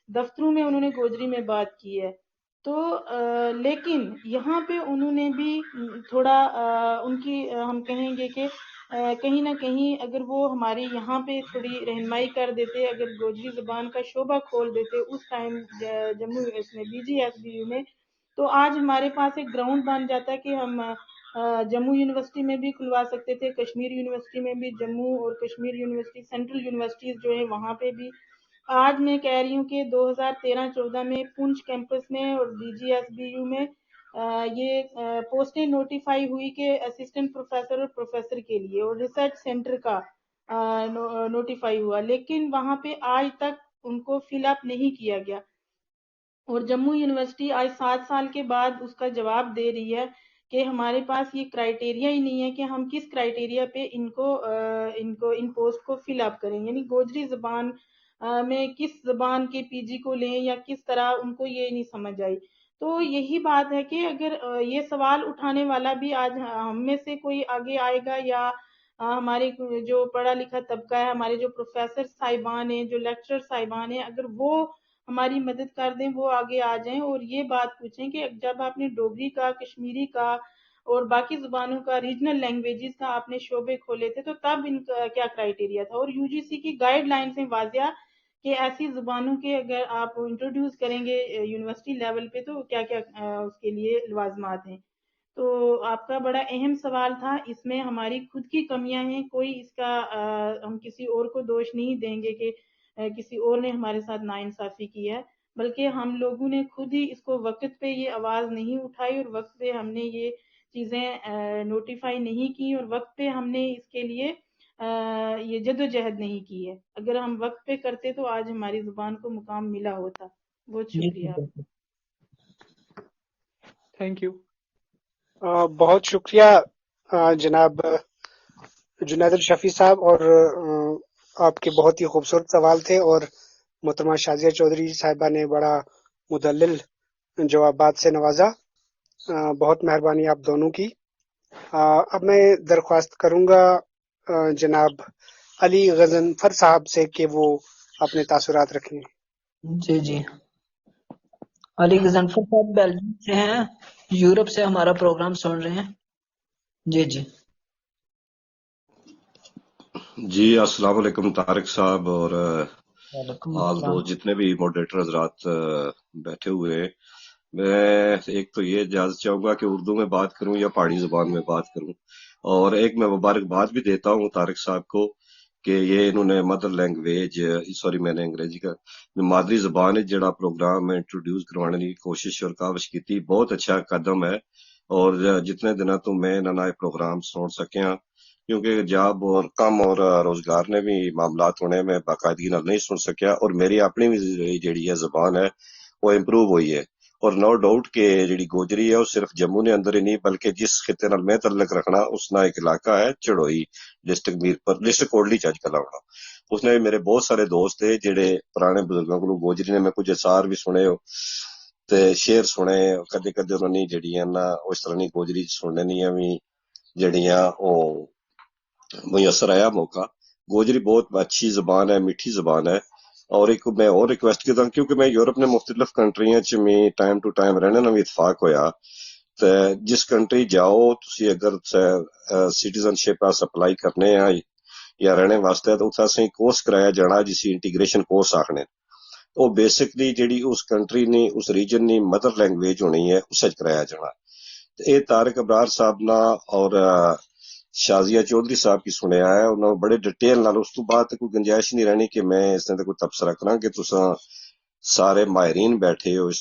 دفتروں میں انہوں نے گوجری میں بات کی ہے۔ تو لیکن یہاں پہ انہوں نے بھی تھوڑا ان کی ہم کہیں گے کہ کہیں نہ کہیں اگر وہ ہماری یہاں پہ تھوڑی رہنمائی کر دیتے، اگر گوجری زبان کا شعبہ کھول دیتے اس ٹائم جموں اس میں B G S B U میں، تو آج ہمارے پاس ایک گراؤنڈ بن جاتا ہے کہ ہم جموں یونیورسٹی میں بھی کھلوا سکتے تھے، کشمیر یونیورسٹی میں بھی، جموں اور کشمیر یونیورسٹی سینٹرل یونیورسٹیز جو ہیں وہاں پہ بھی۔ آج میں کہہ رہی ہوں کہ 2013-14 میں پونچھ کیمپس میں اور B G S B U میں یہ پوسٹیں نوٹیفائی ہوئی کہ اسسٹنٹ پروفیسر اور پروفیسر کے لیے، اور ریسرچ سینٹر کا نوٹیفائی ہوا، لیکن وہاں پہ آج تک ان کو فل اپ نہیں کیا گیا۔ اور جموں یونیورسٹی آج 7 سال کے بعد اس کا جواب دے رہی ہے کہ ہمارے پاس یہ کرائیٹیریا ہی نہیں ہے کہ ہم کس کرائیٹیریا پہ ان پوسٹ کو فل اپ کریں، یعنی گوجری زبان میں کس زبان کے پی جی کو لیں یا کس طرح، ان کو یہ نہیں سمجھ آئی۔ تو یہی بات ہے کہ اگر یہ سوال اٹھانے والا بھی آج ہم میں سے کوئی آگے آئے گا، یا ہمارے جو پڑھا لکھا طبقہ ہے، ہمارے جو پروفیسر صاحبان ہیں، جو لیکچرر صاحبان ہیں، اگر وہ ہماری مدد کر دیں، وہ آگے آ جائیں اور یہ بات پوچھیں کہ جب آپ نے ڈوگری کا، کشمیری کا اور باقی زبانوں کا، ریجنل لینگویجز کا آپ نے شعبے کھولے تھے تو تب ان کا کیا کرائیٹیریا تھا، اور یو جی سی کی گائیڈ لائنز ہیں واضح کہ ایسی زبانوں کے اگر آپ انٹروڈیوس کریں گے یونیورسٹی لیول پہ تو کیا کیا اس کے لیے لوازمات ہیں۔ تو آپ کا بڑا اہم سوال تھا، اس میں ہماری خود کی کمیاں ہیں، کوئی اس کا ہم کسی اور کو دوش نہیں دیں گے کہ کسی اور نے ہمارے ساتھ ناانصافی کی ہے، بلکہ ہم لوگوں نے خود ہی اس کو وقت پہ یہ آواز نہیں اٹھائی، اور وقت پہ ہم نے یہ چیزیں نوٹیفائی نہیں کی، اور وقت پہ ہم نے اس کے لیے یہ جد و جہد نہیں کی ہے۔ اگر ہم وقت پہ کرتے تو آج ہماری زبان کو مقام ملا ہوتا۔ بہت شکریہ آپ کا۔ Thank you. بہت شکریہ جناب جنید الشفیع صاحب، اور آپ کے بہت ہی خوبصورت سوال تھے، اور محترمہ شازیہ چودھری صاحبہ نے بڑا مدلل جوابات سے نوازا۔ بہت مہربانی آپ دونوں کی۔ اب میں درخواست کروں گا جناب علی غضنفر صاحب سے کہ وہ اپنے تاثرات رکھیں۔ جی علی غضنفر صاحب بیلجیم سے ہیں، یورپ سے ہمارا پروگرام سن رہے ہیں۔ جی السلام علیکم طارق صاحب اور وعلیکم آل السلام۔ دو جتنے بھی ماڈریٹر حضرات بیٹھے ہوئے ہیں، میں ایک تو یہ اجازت چاہوں گا کہ اردو میں بات کروں یا پہاڑی زبان میں بات کروں، اور ایک میں مبارکباد بھی دیتا ہوں طارق صاحب کو کہ یہ انہوں نے مدر لینگویج میں نے انگریزی کا مادری زبان ہے جڑا پروگرام انٹروڈیوس کروانے کی کوشش اور کاوش کی، بہت اچھا قدم ہے، اور جتنے دنوں تو میں نہ پروگرام سن سکیا کیونکہ جاب اور کم اور روزگار نے بھی معاملات ہونے میں باقاعدگی نہیں سن سکیا، اور میری اپنی بھی جیڑی ہے زبان ہے وہ امپروو ہوئی ہے، اور نو ڈاؤٹ کہ جیڑی گوجری ہے وہ صرف جموں نے اندر ہی نہیں بلکہ جس خطے نال میں تعلق رکھنا اس نا ایک علاقہ ہے چڑوئی ڈسٹرکٹ میرپور ڈسٹرکٹ کوٹلی چ کلا ہونا، اس نے میرے بہت سارے دوست تھے جڑے پرانے بزرگوں کو گوجری نے میں کچھ اثار بھی سنے ہو تے شعر سنے، کدے کدے انہوں نے جڑیاں نا اس طرح نہیں گوجری سننے نہیں بھی جڑیاں او میسر آیا موقع۔ گوجری بہت اچھی زبان ہے، میٹھی زبان ہے، اور ایک میں اور ریکویسٹ کرتا ہوں کیونکہ میں یورپ نے مختلف کنٹریاں چ میں ٹائم ٹو ٹائم رہنے نا بھی اتفاق ہویا، تے جس کنٹری جاؤ تسی اگر سٹیزن شپ اپلائی کرنے ہیں یا رہنے واسطے تو اتھا سے کورس کرایا جانا جسی انٹیگریشن کورس آکھنے، وہ بیسکلی جیڑی اس کنٹری نے اس ریجن نے مدر لینگویج ہونی ہے اس کرایا جانا۔ یہ طارق ابرار صاحب نا اور شازیہ چودھری صاحب کی سنیا ہے، انہوں نے بڑے ڈیٹیل نال، اس تو بعد کوئی گنجائش نہیں رہنی کہ میں اس نے کوئی تبصرہ کراں کہ تساں ਸਾਰੇ ਮਾਹਿਰੀਨ ਬੈਠੇ ਹੋ ਇਸ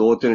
2-3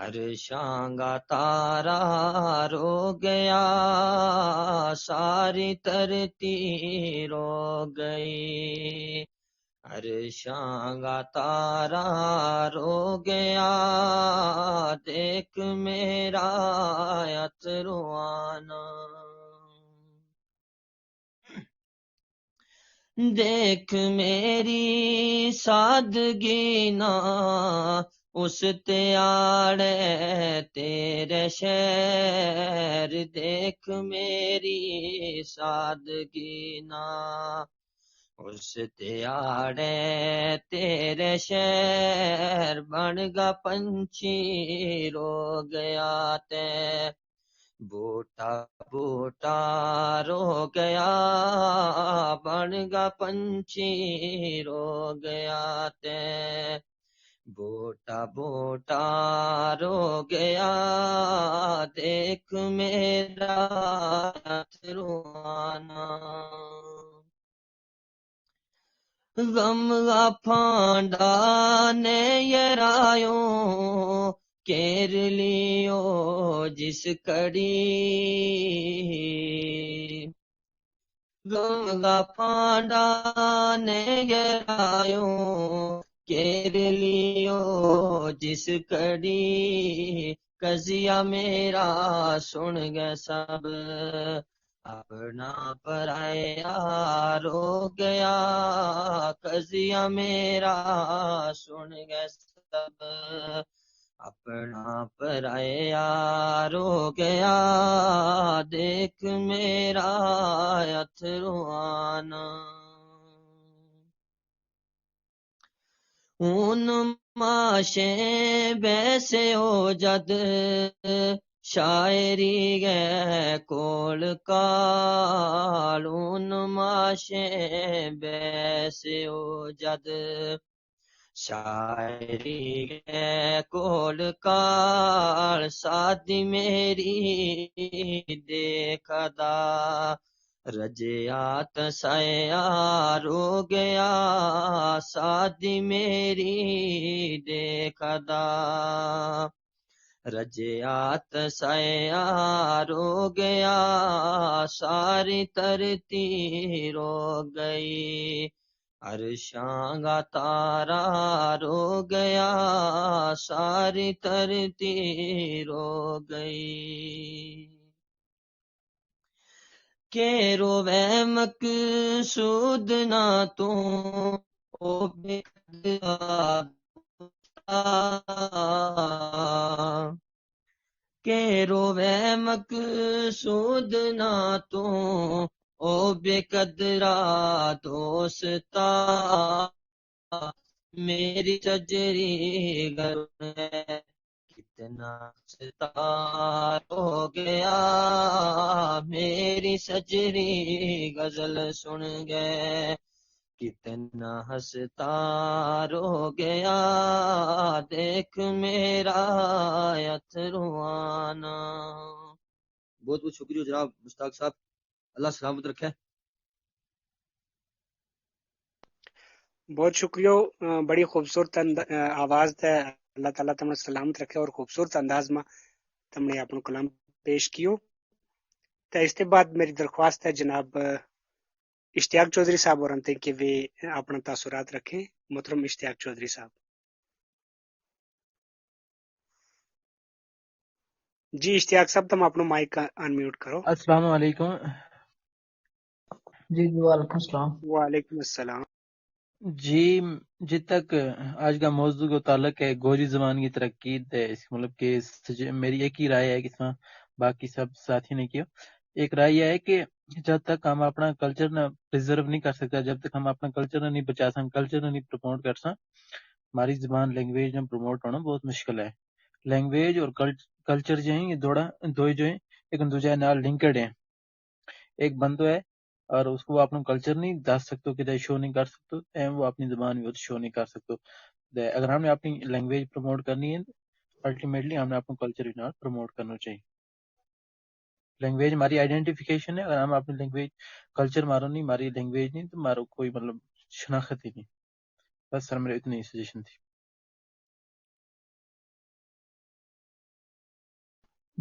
عرشاں گا تارا رو گیا ساری دھرتی رو گئی عرشاں گا تارا رو گیا دیکھ میرا اتروانا دیکھ میری سادگی نا اس تیاڑے تیرے شہر دیکھ میری سادگی نا اس تیاڑے تیرے شہر بن گا پنچھی رو گیا تے بوٹا بوٹا رو گیا بن گا پنچھی رو گیا تے بوٹا بوٹا رو گیا دیکھ میرا اتروانا غم گا پھانڈا نے یرایوں کیر لیو جس کڑی غم گا پھانڈا نے یرایوں کیر لیو جس کڑی قضیہ میرا سن گئے سب اپنا پرایا رو گیا قضیہ میرا سن گئے سب اپنا پرایا رو گیا دیکھ میرا اتروانا اون ماشیں بیسے ہو جد شاعری گئے کول کال اون ماشیں بیسے ہو جد شاعری گئے کول کال سادی میری دیکھا دا رجیات سایا رو گیا سادی میری دیکھا دا رجیات سایا رو گیا ساری دھرتی رو گئی عرشاں گا تارا رو گیا ساری دھرتی رو گئی کہ روے مقصود نہ تو او بے کہ روے مقصود نہ تو او بے قدرا دوستا میری چجری گر کتنا ستار ہو گیا میری سجری غزل سن گئے کتنا ہنستا ہو گیا دیکھ میرا اتروانا بہت بہت شکریہ جناب مشتاق صاحب اللہ سلامت رکھے بہت شکریہ بڑی خوبصورت آواز ہے اللہ تعالیٰ تمہیں سلامت رکھے اور خوبصورت انداز میں تم نے اپنا کلام پیش کیو تو اس کے بعد میری درخواست ہے جناب اشتیاق چودھری صاحب اور انتے کہ وہ اپنا تاثرات رکھیں محترم اشتیاق چودھری صاحب جی اشتیاق صاحب تم اپنا مائک ان میوٹ کرو السلام علیکم جی وعلیکم السلام وعلیکم السلام جی جب تک آج کا موضوع کا تعلق ہے گوجری زبان کی ترقی اس مطلب کہ میری ایک ہی رائے ہے کہ اس میں باقی سب ساتھی نے کیا ایک رائے یہ ہے کہ جب تک ہم اپنا کلچر نہ پریزرو نہیں کر سکتے جب تک ہم اپنا کلچر نہیں بچا سکیں کلچر نہیں پروموٹ کر سکیں ہماری زبان لینگویج میں پروموٹ ہونا بہت مشکل ہے لینگویج اور کلچر جو ہیں یہ دو جو ہیں ایک دوسرے نال لنکڈ ہیں ایک بندو ہے اور اس کو اپنا کلچر نہیں دس سکتے کہ شو نہیں کر سکتے وہ اپنی زبان بھی شو نہیں کر سکتے اگر ہم نے اپنی لینگویج پروموٹ کرنی ہے الٹیمیٹلی ہم نے اپنا کلچر بھی پروموٹ کرنا چاہیے لینگویج ہماری آئیڈینٹیفیکیشن ہے اگر ہم اپنی لینگویج کلچر مارو نہیں ہماری لینگویج نہیں تو ہمارا کوئی مطلب شناخت ہی نہیں بس سر میرے اتنی سجیشن تھی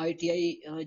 ITI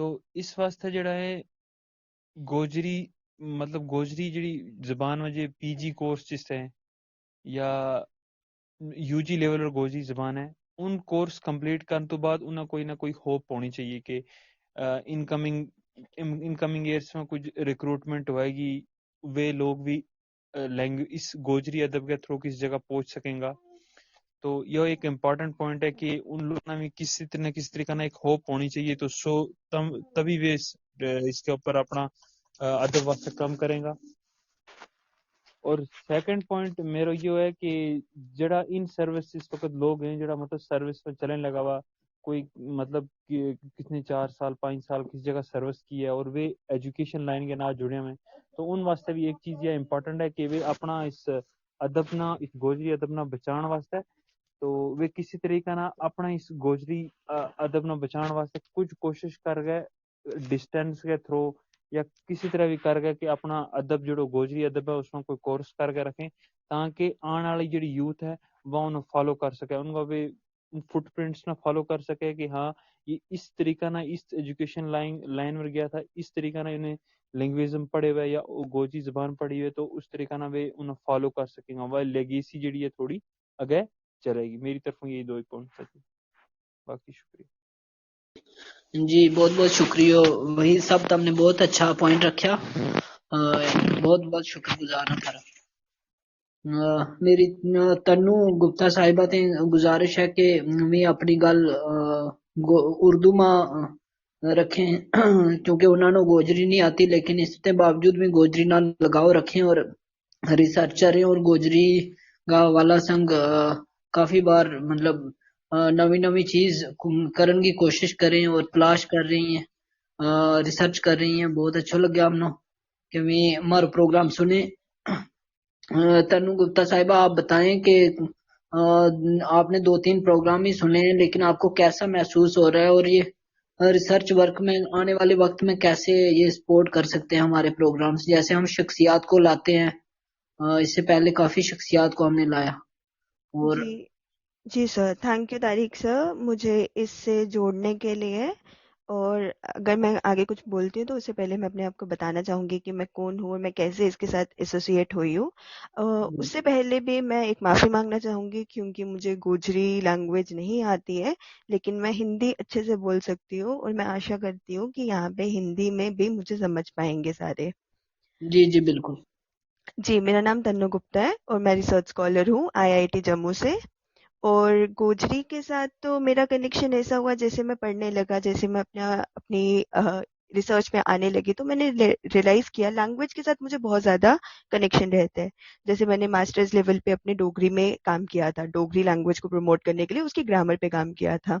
تو اس واسطے جڑا ہے گوجری مطلب گوجری جڑی زبان وجہ پی جی کورس جس ہیں یا یو جی لیول اور گوجری زبان ہے ان کورس کمپلیٹ کرنے تو بعد انہیں کوئی نہ کوئی ہوپ ہونی چاہیے کہ انکمنگ ایئرس میں کچھ ریکروٹمنٹ ہوئے گی، وہ لوگ بھی لینگویج اس گوجری ادب کے تھرو کس جگہ پہنچ سکیں گا. تو یہ ایک امپورٹنٹ پوائنٹ ہے کہ ان لوگوں نے کسی طرح نہ ایک ہوپ ہونی چاہیے، تو تبھی وہ اس کے اوپر اپنا ادب واسطے کم کریں گا. اور سیکنڈ پوائنٹ میرا یہ ہے کہ جڑا ان سروس اس وقت لوگ ہیں جڑا مطلب سروس پہ چلنے لگا ہوا، کوئی مطلب کس نے 4 سال 5 سال کسی جگہ سروس کی ہے اور وہ ایجوکیشن لائن کے نہ جڑے ہوئے ہیں، تو ان واسطے بھی ایک چیز یہ امپورٹنٹ ہے کہ وہ اپنا اس ادب نہ اس گوجری ادب نہ بچان واسطے تو وہ کسی طریقہ نہ اپنا اس گوجری ادب نہ بچان واسطے کچھ کوشش کر گئے ڈسٹینس کے تھرو یا کسی طرح بھی کر گئے کہ اپنا ادب جڑو گوجری ادب ہے اس میں کوئی کورس کر کے رکھیں تاکہ آنے والی جڑی یوتھ ہے وہ انہیں فالو کر سکے، ان کو بھی فٹ پرنٹس نہ فالو کر سکے کہ ہاں یہ اس طریقہ نہ اس ایجوکیشن لائن میں گیا تھا، اس طریقہ نہ انہیں لینگویزم پڑھے ہوئے یا گوجری زبان پڑھی ہوئے، تو اس طریقہ نہ وہ انہیں فالو کر سکیں گا، وہ لیگیسی جڑی ہے تھوڑی آگے چلے گی. میری طرف یہی 2 پوائنٹ تھے، باقی شکریہ. جی بہت بہت شکریہ، وہی سب تم نے بہت اچھا پوائنٹ رکھا، بہت بہت شکر گزار ہوں تھا. میری تنو گپتا صاحبہ تے گزارش ہے کہ میں اپنی گل اردو میں رکھیں کیونکہ انہوں نے گوجری نہیں آتی، لیکن اس کے باوجود بھی گوجری نہ لگاؤ رکھیں اور ریسرچر ہیں اور گوجری کا والا سنگ کافی بار مطلب نوی نوی چیز کرن کی کوشش کریں اور تلاش کر رہی ہیں، ریسرچ کر رہی ہیں. بہت اچھا لگا ہم نے کہ میں ہمارا پروگرام سنیں. تنو گپتا صاحبہ آپ بتائیں کہ آپ نے 2-3 پروگرام ہی سنے ہیں، لیکن آپ کو کیسا محسوس ہو رہا ہے اور یہ ریسرچ ورک میں آنے والے وقت میں کیسے یہ سپورٹ کر سکتے ہیں ہمارے پروگرامز؟ جیسے ہم شخصیات کو لاتے ہیں، اس سے پہلے کافی شخصیات کو ہم نے لایا اور جی سر، تھینک یو طارق سر مجھے اس سے جوڑنے کے لیے. اور اگر میں آگے کچھ بولتی ہوں تو اس سے پہلے میں اپنے آپ کو بتانا چاہوں گی کہ میں کون ہوں اور میں کیسے اس کے ساتھ ایسوسیٹ ہوئی ہوں. اس سے پہلے بھی میں ایک معافی مانگنا چاہوں گی کیونکہ مجھے گوجری لینگویج نہیں آتی ہے، لیکن میں ہندی اچھے سے بول سکتی ہوں اور میں آشا کرتی ہوں کہ یہاں پہ ہندی میں بھی مجھے سمجھ پائیں گے سارے. جی جی بالکل. جی، میرا نام تنو گپتا ہے اور میں ریسرچ اسکالر ہوں IIT جموں سے. اور گوجری کے ساتھ تو میرا کنیکشن ایسا ہوا جیسے میں پڑھنے لگا، جیسے میں اپنی ریسرچ میں آنے لگی تو میں نے ریئلائز کیا لینگویج کے ساتھ مجھے بہت زیادہ کنیکشن رہتا ہے. جیسے میں نے ماسٹرز لیول پہ اپنے ڈوگری میں کام کیا تھا، ڈوگری لینگویج کو پروموٹ کرنے کے لیے اس کی گرامر پہ کام کیا تھا.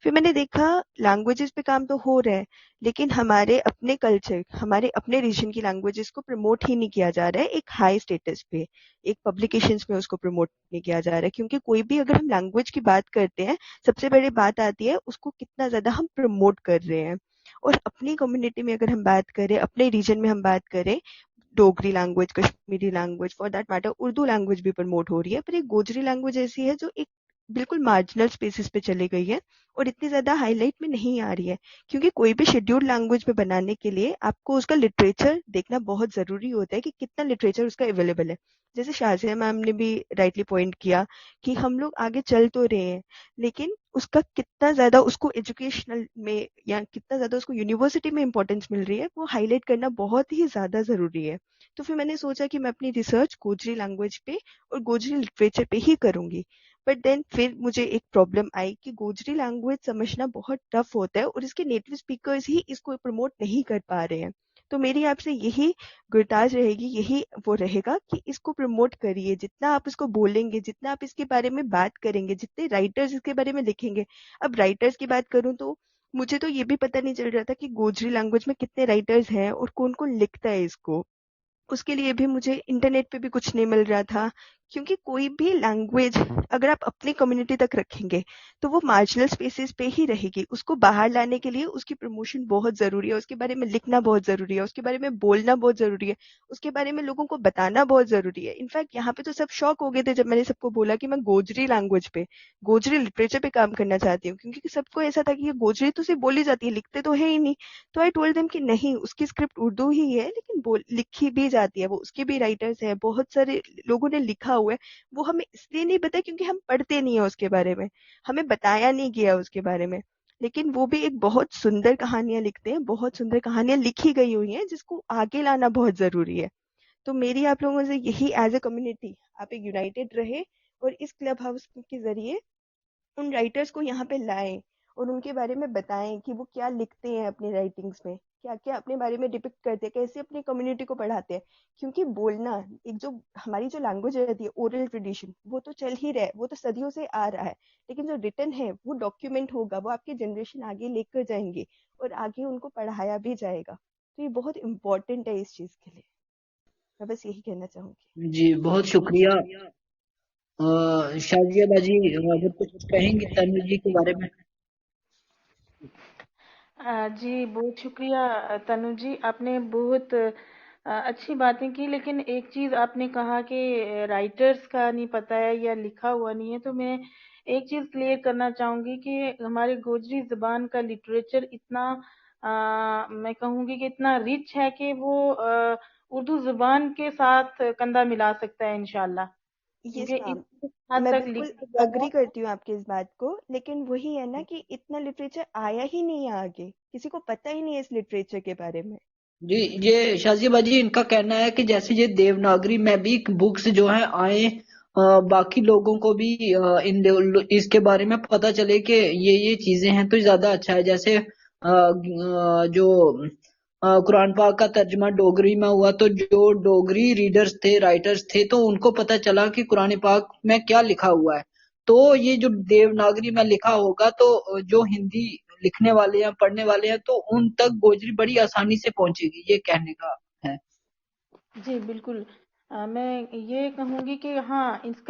پھر میں نے دیکھا لینگویجز پہ کام تو ہو رہا ہے لیکن ہمارے اپنے کلچر، ہمارے اپنے ریجن کی لینگویجز کو پروموٹ ہی نہیں کیا جا رہا ہے ایک ہائی اسٹیٹس پہ، ایک پبلیکیشنز میں اس کو پروموٹ نہیں کیا جا رہا ہے. کیونکہ کوئی بھی اگر ہم لینگویج کی بات کرتے ہیں سب سے بڑی بات آتی ہے اس کو کتنا زیادہ ہم پروموٹ کر رہے ہیں. اور اپنی کمیونٹی میں اگر ہم بات کریں، اپنے ریجن میں ہم بات کریں، Dogri language, Kashmiri language, for that matter Urdu language بھی پروموٹ ہو رہی ہے، پر ایک گوجری لینگویج ایسی ہے جو ایک بالکل مارجنل اسپیسز پہ چلی گئی ہے اور اتنی زیادہ ہائی لائٹ میں نہیں آ رہی ہے. کیونکہ کوئی بھی شیڈیول لینگویج میں بنانے کے لیے آپ کو اس کا لٹریچر دیکھنا بہت ضروری ہوتا ہے کہ کتنا لٹریچر اس کا اویلیبل ہے. جیسے شازیہ میم نے بھی رائٹلی پوائنٹ کیا کہ ہم لوگ آگے چل تو رہے ہیں لیکن اس کا کتنا زیادہ اس کو ایجوکیشنل میں یا کتنا زیادہ اس کو یونیورسٹی میں امپورٹینس مل رہی ہے وہ ہائی لائٹ کرنا بہت ہی زیادہ ضروری ہے. تو پھر میں نے سوچا کہ میں اپنی ریسرچ گوجری لینگویج پہ اور گوجری لٹریچر پہ ہی کروں گی. بٹ دین پھر مجھے ایک پرابلم آئی کہ گوجری لینگویج سمجھنا بہت ٹف ہوتا ہے اور اس کے نیٹو اسپیکرز ہی اس کو پروموٹ نہیں کر پا رہے ہیں. تو میری آپ سے یہی گزارش رہے گی، یہی وہ رہے گا کہ اس کو پروموٹ کریے، جتنا آپ اس کو بولیں گے، جتنا آپ اس کے بارے میں بات کریں گے، جتنے رائٹرز اس کے بارے میں لکھیں گے. اب رائٹرز کی بات کروں تو مجھے تو یہ بھی پتہ نہیں چل رہا تھا کہ گوجری لینگویج میں کتنے رائٹرز ہیں اور کون کون لکھتا ہے اس کو. اس کے لیے بھی مجھے انٹرنیٹ پہ بھی کچھ نہیں مل رہا تھا کیونکہ کوئی بھی لینگویج اگر آپ اپنی کمیونٹی تک رکھیں گے تو وہ مارجنل اسپیسیز پہ ہی رہے گی. اس کو باہر لانے کے لیے اس کی پروموشن بہت ضروری ہے, اس کے بارے میں لکھنا بہت ضروری ہے, اس کے بارے میں بولنا بہت ضروری ہے, اس کے بارے میں لوگوں کو بتانا بہت ضروری ہے. انفیکٹ یہاں پہ تو سب شوق ہو گئے تھے جب میں نے سب کو بولا کہ میں گوجری لینگویج پہ, گوجری لٹریچر پہ کام کرنا چاہتی ہوں, کیونکہ سب کو ایسا تھا کہ یہ گوجری تو صرف بولی جاتی ہے, لکھتے تو ہے ہی نہیں. تو آئی ٹولڈ دیم کہ نہیں, اس کی اسکرپٹ اردو ہی ہے لیکن لکھی بھی جاتی ہے, وہ اس کے بھی رائٹرز ہیں, بہت سارے لوگوں نے لکھا ہوا ہے. وہ ہمیں اس لیے نہیں پتا کیونکہ ہم پڑھتے نہیں ہیں اس کے بارے میں, ہمیں بتایا نہیں گیا اس کے بارے میں. لیکن وہ بھی ایک بہت سندر کہانیاں لکھتے ہیں, بہت سندر کہانیاں لکھی گئی ہوئی ہیں جس کو آگے لانا بہت ضروری ہے. تو میری آپ لوگوں سے یہی ایز اے کمیونٹی آپ ایک یونائٹیڈ رہے اور اس کلب ہاؤس کے ذریعے ان رائٹرز کو یہاں پہ لائیں اور ان کے بارے میں بتائیں کہ وہ کیا لکھتے ہیں اپنی رائٹنگز میں, کیا کیا اپنے بارے میں ڈپکٹ کرتے ہیں, کیسے اپنی کمیونٹی کو پڑھاتے ہیں. کیونکہ بولنا ایک جو ہماری جو لینگویج رہتی ہے اورل ٹریڈیشن, وہ تو چل ہی رہا ہے, وہ تو صدیوں سے آ رہا ہے, لیکن جو ریٹن ہے وہ ڈاکیومنٹ ہوگا, وہ آپ کی جنریشن آگے لے کر جائیں گے اور آگے ان کو پڑھایا بھی جائے گا. تو یہ بہت امپورٹنٹ ہے اس چیز کے لیے. میں بس یہی کہنا چاہوں گی. جی بہت شکریہ. شازیہ باجی اگر کچھ کہیں گے تنویر جی کے بارے میں. جی بہت شکریہ تنو جی, آپ نے بہت اچھی باتیں کی, لیکن ایک چیز آپ نے کہا کہ رائٹرز کا نہیں پتہ ہے یا لکھا ہوا نہیں ہے, تو میں ایک چیز کلیئر کرنا چاہوں گی کہ ہمارے گوجری زبان کا لٹریچر اتنا میں کہوں گی کہ اتنا ریچ ہے کہ وہ اردو زبان کے ساتھ کندھا ملا سکتا ہے انشاءاللہ. یس کیونکہ میم, اس حد میں تک بالکل لکھا گیا اگری ہے. کرتی ہوں آپ کی اس بات کو, لیکن وہی ہے نا کہ اتنا لٹریچر آیا ہی نہیں ہے آگے, کسی کو پتہ ہی نہیں ہے اس لٹریچر کے بارے میں. جی یہ شازیہ باجی ان کا کہنا ہے کہ جیسے یہ دیوناگری میں بھی بکس جو ہیں آئیں, باقی لوگوں کو بھی اس کے بارے میں پتہ چلے کہ یہ چیزیں ہیں تو زیادہ اچھا ہے. جیسے جو قرآن پاک کا ترجمہ ڈوگری میں ہوا تو جو ڈوگری ریڈرز تھے, رائٹرز تھے, تو ان کو پتہ چلا کہ قرآن پاک میں کیا لکھا ہوا ہے. تو یہ جو دیوناگری میں لکھا ہوگا تو جو ہندی لکھنے والے ہیں, پڑھنے والے ہیں, تو ان تک گوجری بڑی آسانی سے پہنچے گی, یہ کہنے کا ہے. جی بالکل. میں یہ کہوں گی کہ ہاں اس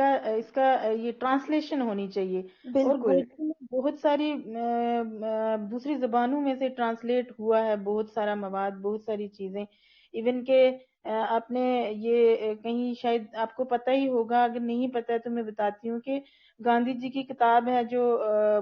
کا یہ ٹرانسلیشن ہونی چاہیے, اور بالکل. گوجری میں بہت ساری دوسری زبانوں میں سے ٹرانسلیٹ ہوا ہے بہت سارا مواد, بہت ساری چیزیں. ایون کہ آپ نے یہ کہیں شاید آپ کو پتہ ہی ہوگا, اگر نہیں پتہ ہے تو میں بتاتی ہوں کہ گاندھی جی کی کتاب ہے جو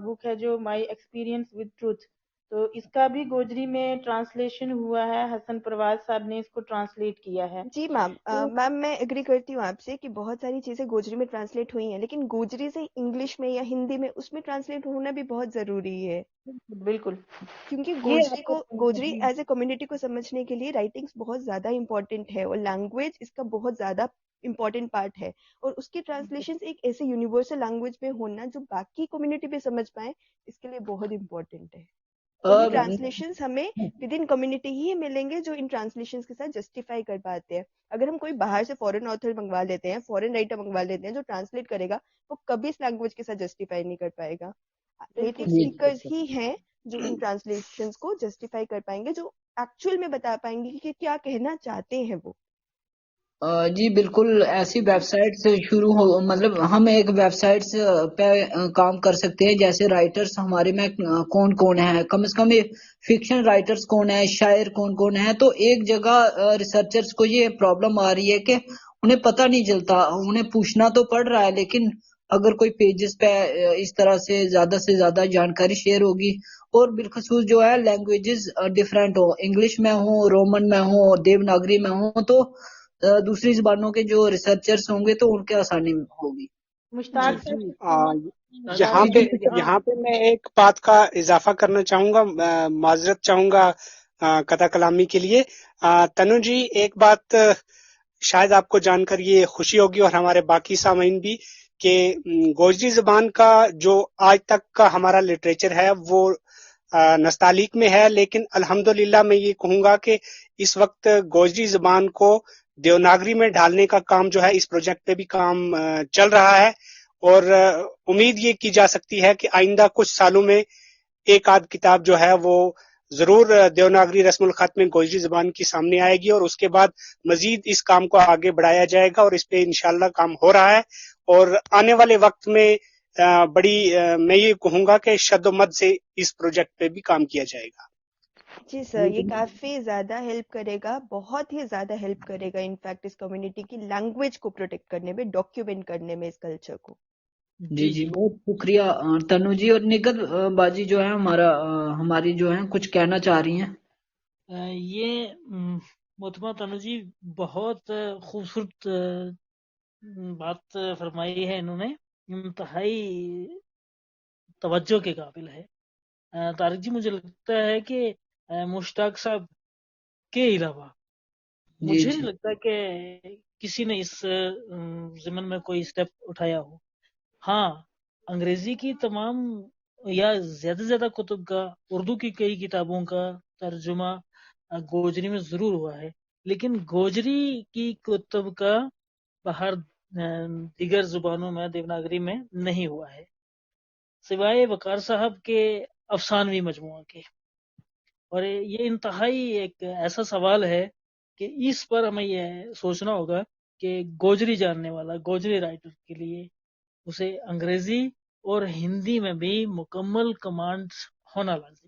بک ہے جو مائی ایکسپیرینس ود ٹروتھ, تو اس کا بھی گوجری میں ٹرانسلیشن ہوا ہے, حسن پرواز صاحب نے اس کو ٹرانسلیٹ کیا ہے. جی میم, تو میم میں اگری کرتی ہوں آپ سے کہ بہت ساری چیزیں گوجری میں ٹرانسلیٹ ہوئی ہیں, لیکن گوجری سے انگلش میں یا ہندی میں اس میں ٹرانسلیٹ ہونا بھی بہت ضروری ہے. بالکل کیونکہ یہ گوجری ایز اے کمیونٹی کو سمجھنے کے لیے رائٹنگس بہت زیادہ امپورٹنٹ ہے, اور لینگویج اس کا بہت زیادہ امپورٹنٹ پارٹ ہے, اور اس کی ٹرانسلیشن ایک ایسے یونیورسل لینگویج میں ہونا جو باقی کمیونٹی پہ سمجھ پائیں, اس کے لیے بہت امپورٹنٹ ہے. اور یہ ٹرانسلیشنز ہمیں ود ان کمیونٹی ہی ملیں گے جو ان ٹرانسلیشنز کے ساتھ جسٹیفائی کر پاتے ہیں. اگر ہم کوئی باہر سے فورن آتھر منگوا لیتے ہیں, فورن رائٹر منگوا لیتے ہیں جو ٹرانسلیٹ کرے گا, وہ کبھی اس لینگویج کے ساتھ جسٹیفائی نہیں کر پائے گا. نیٹو اسپیکرز ہی ہیں جو ان ٹرانسلیشنز کو جسٹیفائی کر پائیں گے, جو ایکچوئل میں بتا پائیں گے کہ کیا کہنا چاہتے ہیں وہ. جی بالکل, ایسی ویب سائٹ سے شروع ہو, مطلب ہم ایک ویب سائٹ پہ کام کر سکتے ہیں. جیسے رائٹرز ہمارے میں کون کون ہیں, کم از کم فکشن رائٹرز کون ہیں, شاعر کون کون ہیں. تو ایک جگہ ریسرچرز کو یہ پرابلم آ رہی ہے کہ انہیں پتہ نہیں چلتا, انہیں پوچھنا تو پڑ رہا ہے, لیکن اگر کوئی پیجز پہ اس طرح سے زیادہ جانکاری شیئر ہوگی, اور بالخصوص جو ہے لینگویجز ڈفرینٹ ہو, انگلش میں ہوں, رومن میں ہوں, دیوناگری میں ہوں, تو دوسری زبانوں کے جو ریسرچرز ہوں گے تو ان کے آسانی ہوگی. مشتاق یہاں پہ میں ایک بات کا اضافہ کرنا چاہوں گا, معذرت چاہوں گا قطع کلامی کے لیے. تنو جی, ایک بات شاید آپ کو جان کر یہ خوشی ہوگی اور ہمارے باقی سامعین بھی, کہ گوجری زبان کا جو آج تک کا ہمارا لٹریچر ہے وہ نستعلیق میں ہے, لیکن الحمدللہ میں یہ کہوں گا کہ اس وقت گوجری زبان کو دیوناگری میں ڈھالنے کا کام جو ہے اس پروجیکٹ پہ بھی کام چل رہا ہے, اور امید یہ کی جا سکتی ہے کہ آئندہ کچھ سالوں میں ایک آدھ کتاب جو ہے وہ ضرور دیوناگری رسم الخط میں گوجری زبان کی سامنے آئے گی، اور اس کے بعد مزید اس کام کو آگے بڑھایا جائے گا، اور اس پہ انشاءاللہ کام ہو رہا ہے، اور آنے والے وقت میں بڑی میں یہ کہوں گا کہ شد و مد سے اس پروجیکٹ پہ بھی کام کیا جائے گا۔ جی سر، یہ کافی زیادہ ہیلپ کرے گا، بہت ہی زیادہ ہیلپ کرے گا انفیکٹ اس کمیونٹی کی لینگویج کو پروٹیکٹ کرنے میں، ڈاکیومنٹ کرنے میں اس کلچر کو۔ جی بہت شکریہ تنو جی، اور نگت باجی جو ہے ہماری جو ہیں کچھ کہنا چاہ رہی ہیں۔ یہ محترمہ تنو جی بہت خوبصورت بات فرمائی ہے، انہوں نے انتہائی توجہ کے قابل ہے۔ طارق جی مجھے لگتا ہے کہ مشتاق صاحب کے علاوہ مجھے نہیں لگتا کہ کسی نے اس ضمن میں کوئی سٹیپ اٹھایا ہو۔ ہاں، انگریزی کی تمام یا زیادہ سے زیادہ کتب کا، اردو کی کئی کتابوں کا ترجمہ گوجری میں ضرور ہوا ہے، لیکن گوجری کی کتب کا باہر دیگر زبانوں میں دیوناگری میں نہیں ہوا ہے، سوائے وقار صاحب کے افسانوی مجموعہ کے۔ اور یہ انتہائی ایک ایسا سوال ہے کہ اس پر ہمیں یہ سوچنا ہوگا کہ گوجری جاننے والا، گوجری رائٹر کے لیے اسے انگریزی اور ہندی میں بھی مکمل کمانڈ ہونا لازم،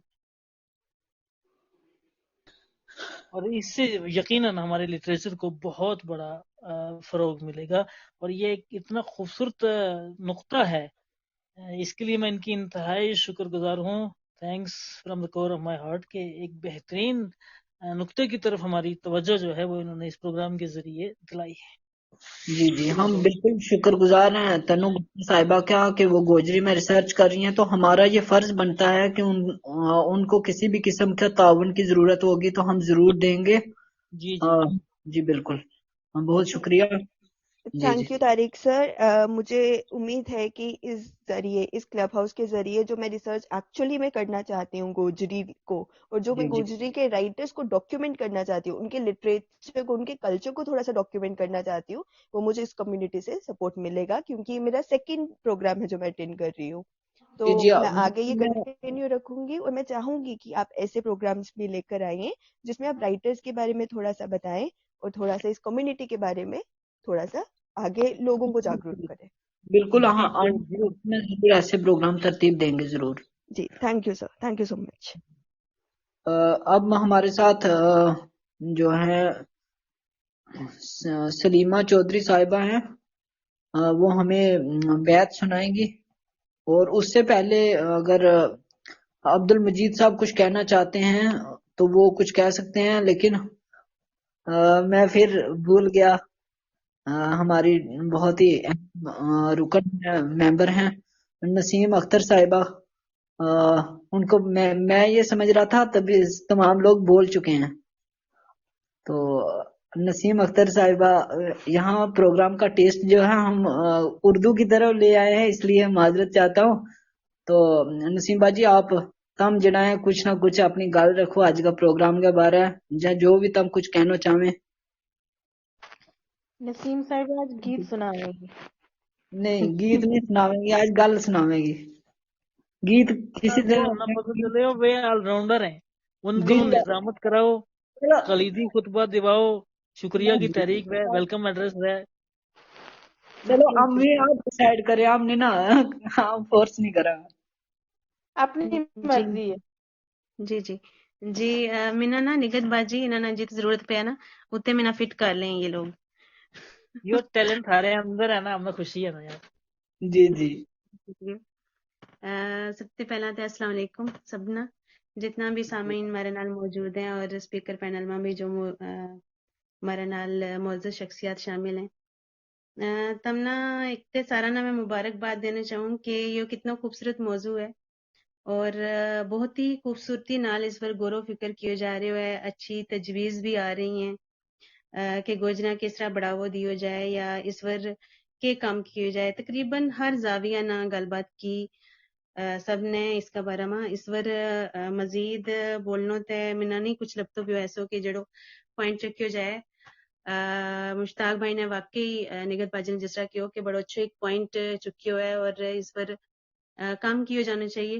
اور اس سے یقیناً ہمارے لٹریچر کو بہت بڑا فروغ ملے گا۔ اور یہ ایک اتنا خوبصورت نقطہ ہے، اس کے لیے میں ان کی انتہائی شکر گزار ہوں۔ Thanks from the core of my heart کہ ایک بہترین نقطے کی طرف ہماری توجہ جو ہے وہ انہوں نے اس پروگرام کے ذریعے دلائی ہے۔ جی ہم بالکل شکر گزار ہیں تنو صاحبہ کا کہ وہ گوجری میں ریسرچ کر رہی ہیں، تو ہمارا یہ فرض بنتا ہے کہ ان کو کسی بھی قسم کا تعاون کی ضرورت ہوگی تو ہم ضرور دیں گے۔ جی بالکل، بہت شکریہ۔ تھینک یو طارق سر۔ مجھے امید ہے کہ اس ذریعے، اس کلب ہاؤس کے ذریعے جو میں ریسرچ ایکچولی میں کرنا چاہتی ہوں گوجری کو، اور جو میں گوجری کے رائٹرز کو ڈاکیومنٹ کرنا چاہتی ہوں، ان کے لٹریچر کو، ان کے کلچر کو تھوڑا سا ڈاکیومنٹ کرنا چاہتی ہوں، وہ مجھے اس کمیونٹی سے سپورٹ ملے گا، کیونکہ یہ میرا سیکنڈ پروگرام ہے جو میں اٹینڈ کر رہی ہوں۔ تو میں آگے یہ کنٹینیو رکھوں گی، اور میں چاہوں گی کہ آپ ایسے پروگرامز بھی لے کر آئیں جس میں آپ رائٹرز کے بارے میں تھوڑا سا بتائیں، اور تھوڑا سا اس کمیونٹی کے بارے میں تھوڑا سا آگے لوگوں کو جاگرت کریں۔ بالکل، ہاں میں ضرور ایسے پروگرام ترتیب دیں گے ضرور۔ جی thank you sir, thank you so much. اب ہمارے ساتھ جو ہے سلیمہ چودھری صاحبہ ہیں، وہ ہمیں بیعت سنائیں گی، اور اس سے پہلے اگر عبد المجید صاحب کچھ کہنا چاہتے ہیں تو وہ کچھ کہہ سکتے ہیں، لیکن میں پھر بھول گیا، ہماری بہت ہی رکن ممبر ہیں نسیم اختر صاحبہ، ان کو میں یہ سمجھ رہا تھا تبھی تمام لوگ بول چکے ہیں، تو نسیم اختر صاحبہ یہاں پروگرام کا ٹیسٹ جو ہے ہم اردو کی طرف لے آئے ہیں، اس لیے معذرت چاہتا ہوں۔ تو نسیم باجی آپ تم جڑا ہے کچھ نہ کچھ اپنی گل رکھو اج کا پروگرام کے بارے یا جو بھی تم کچھ کہنا چاہیں۔ نسیم صاحب آج گیت سناویں گی؟ نہیں گیت نہیں سناویں گی، آج گل سناویں گی۔ گیت کسی طرح نہ پتہ چلے ہو وہ آل راؤنڈر ہیں، ان کو نظامت کراؤ، خلیدی خطبہ دواؤ، شکریہ کی تحریک ہے، ویلکم ایڈریس ہے۔ چلو ہم بھی آپ ڈیسائیڈ کریں، ہم نے نا ہم فورس نہیں کرا، اپنی مرضی ہے۔ جی مینا نا نگت باجی انہاں نا جت ضرورت پہ نا اتنے مینا فٹ کر لیں یہ لوگ۔ یہ ٹیلنٹ ہارے اندر ہے نا، ہمیں خوشی ہے نا یار۔ جی سب سے پہلا تو السلام علیکم سبنا، جتنا بھی سامعین ہمارے نال موجود ہیں اور اسپیکر پینل میں بھی جو ہمارے نال معزز شخصیات شامل ہیں، تمنا ایک تے سارا نا میں مبارکباد دینا چاہوں کہ یہ کتنا خوبصورت موضوع ہے، اور بہت ہی خوبصورتی نال اس پر غور و فکر کیے جا رہے ہوئے، اچھی تجویز بھی آ رہی ہیں کہ گوجرا کس طرح بڑھاوا دیو جائے یا اس پر کے کام کیے جائے۔ تقریباً ہر زاویہ نہ گل بات کی، سب نے اس کا بارے میں اس پر مزید بولنا تے منا نہیں کچھ لگتا بھی ایسو کہ جڑو پوائنٹ چکیو جائے۔ مشتاق بھائی نے واقعی نگت باجی نے جس طرح کیو کہ بڑا اچھا ایک پوائنٹ چکیو ہے اور اس پر کام کیے جانا چاہیے۔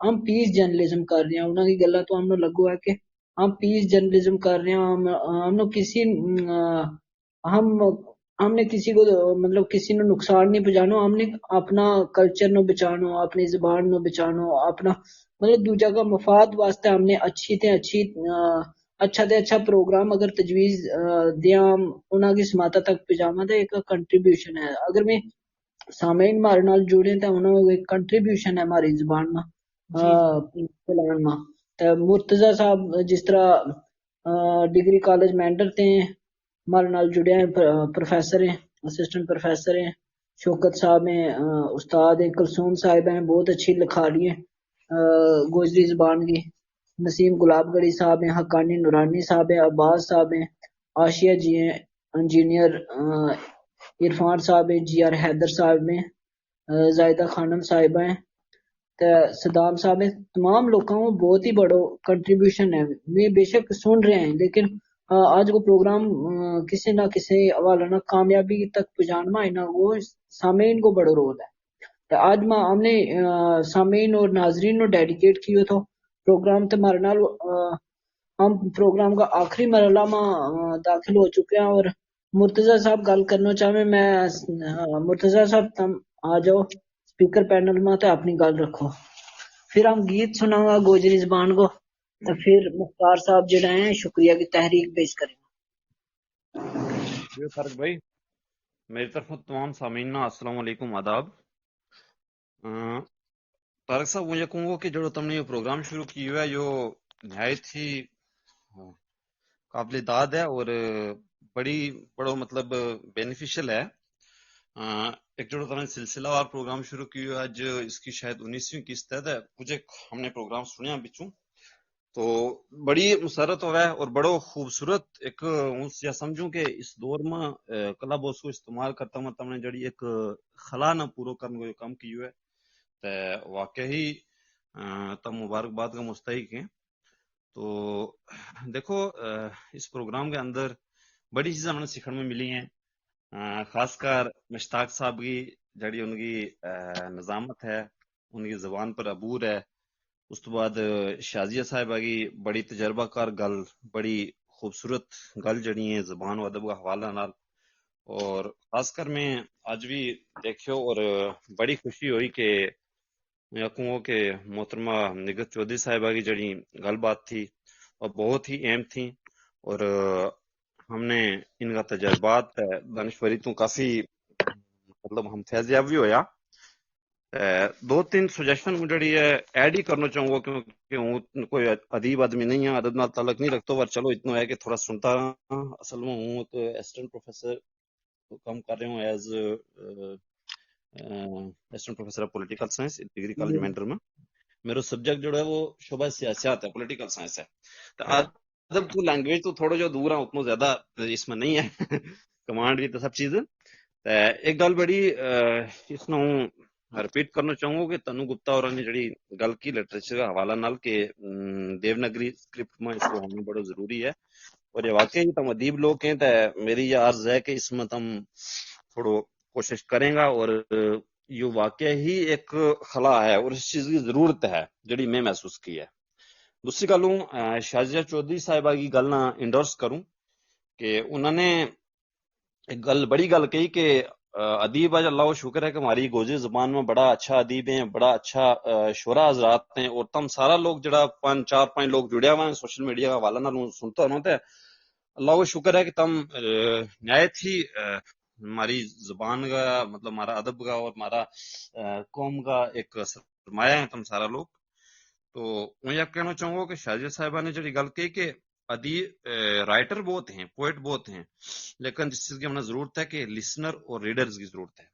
ہم پیس جرنلزم کر رہے ہیں انہوں کی گلا تو ہم لگو ہے کہ ہم پیس جرنلزم کر رہے ہیں ہم کسی ہم نے کسی کو مطلب کسی نے نقصان نہیں پہنچانا ہم نے اپنا کلچر نو بچانا اپنی زبان نو بچانا اپنا مطلب دوجا کا مفاد واسطے ہم نے اچھا پروگرام اگر تجویز دیاں انہاں کی سماعتہ تک پجاما تو ایک کنٹریبیوشن ہے اگر میں سامعین ہمارے نال جڑے تو انہوں ایک کنٹریبیوشن ہے ہماری زبان میں چلان میں تے مرتضی صاحب جس طرح ڈگری کالج مینڈر تے ہمارے نال جڑے ہیں پروفیسر ہیں اسسٹنٹ پروفیسر ہیں شوکت صاحب ہیں استاد ہیں کلثوم صاحب ہیں بہت اچھی لکھا رہی ہیں گوجری زبان کی نسیم گلاب گڑی صاحب ہیں حقانی نورانی صاحب ہیں عباس صاحب ہیں آشیہ جی ہیں انجینئر عرفان صاحب ہیں جی آر حیدر صاحب ہیں زائدہ خانم صاحبہ ہیں صدام صاحب ہیں تمام لوگوں کو بہت ہی بڑا کنٹریبیوشن ہے وہ بے شک سن رہے ہیں لیکن آج کو پروگرام کسی نہ کسی حوالے نہ کامیابی تک پہنچانا ہے نا وہ سامعین کو بڑا رول ہے آج ہم نے سامعین اور ناظرین کو ڈیڈیکیٹ کیا تو پروگرام تے ہمارے نال ہم پروگرام کا آخری مرحلہ میں داخل ہو چکے ہیں اور مرتضی صاحب گل کرنا چاہے میں مرتضی صاحب تم آ جاؤ اسپیکر پینل میں تو اپنی گل رکھو پھر ہم گیت سناؤں گا گوجری زبان کو تو پھر مختار صاحب جڑے ہیں شکریہ کی تحریک پیش کریں جی طارق بھائی میری طرف تمام سامعین السلام علیکم آداب طارق صاحب مجھے کہوں کہ جو تم نے یہ پروگرام شروع کی ہوا ہے یہ نہایت ہی قابل داد ہے اور بڑا مطلب بینیفیشل ہے ایک جو تم نے سلسلہ وار پروگرام شروع کی ہوا ہے آج اس کی شاید 19ویں قسط ہے مجھے ہم نے پروگرام سنیا بچوں تو بڑی مسرت ہوا ہے اور بڑا خوبصورت ایک یا سمجھوں کہ اس دور میں کلب اس کو استعمال کرتا ہوں تم نے جڑی ایک خلا نہ پورو کرنے کو کام کی ہے تو واقعی تم مبارکباد کا مستحق ہیں تو دیکھو اس پروگرام کے اندر بڑی چیزیں ہمیں سیکھنے میں ملی ہیں خاص کر مشتاق صاحب کی جڑی ان کی نظامت ہے ان کی زبان پر عبور ہے اس تو بعد شازیہ صاحبہ کی بڑی تجربہ کار گل بڑی خوبصورت گل جڑی ہے زبان و ادب کا حوالہ نال اور خاص کر میں آج بھی دیکھو اور بڑی خوشی ہوئی کہ میں کہوں کہ محترمہ نگت چودھری صاحبہ کی جڑی گل بات تھی اور بہت ہی اہم تھی اور ہم نے ان کا تجربات دانشوری تو کافی مطلب ہم فیضیاب بھی ہویا دو تین سجیشن جڑی ہے ایڈ ہی کرنا چاہوں گا کیونکہ ہوں کوئی ادیب آدمی نہیں ہے ادب نال تعلق نہیں رکھتا پر چلو اتنا ہے کہ تھوڑا سنتا رہا اصل میں ہوں تو اسسٹنٹ پروفیسر کام کر رہا ہوں as assistant professor of political science degree college Mendhar میں میرا سبجیکٹ جو ہے وہ شعبہ سیاست ہے پولیٹیکل سائنس ہے تو ادب تو لینگویج تو تھوڑا جو دور ہے اتنا زیادہ اس میں نہیں ہے کمانڈ بھی تو سب چیز ایک گل بڑی اس میں ہوں ریپیٹ کرنا چاہوں گا کہ تنو گپتا اور نے جڑی گل کی لٹریچر کا حوالہ نال کہ دیونگری اسکرپٹ میں اس کو ہونا بڑا ضروری ہے اور یہ واقعی تم ادیب لوگ ہیں تو میری یہ عرض ہے کہ اس میں تم تھوڑا کوشش کریں گا اور یہ واقعی ہی ایک خلا ہے اور اس چیز کی ضرورت ہے جڑی میں محسوس کی ہے دوسری گل ہوں شازیہ چودھری صاحبہ کی گل نہ انڈورس کروں کہ انہوں نے ایک گل بڑی گل کہی کہ ادیب آج اللہ کا شکر ہے کہ ہماری گوجری زبان میں بڑا اچھا ادیب ہیں بڑا اچھا شعرا حضرات ہیں اور تم سارا لوگ جڑا 4-5 لوگ جڑیا ہوا ہیں سوشل میڈیا کا حوالہ نہ سنتا ہوں تو اللہ کا شکر ہے کہ تم نہایت ہی ہماری زبان کا مطلب ہمارا ادب کا اور ہمارا قوم کا ایک سرمایہ ہے تم سارا لوگ تو میں یہ کہنا چاہوں گا کہ شازیہ صاحبہ نے جڑی گل کہی کہ ادیب رائٹر بہت ہیں پوئٹ بہت ہیں لیکن جس چیز کی ہمیں ضرورت ہے کہ لسنر اور ریڈرز کی ضرورت ہے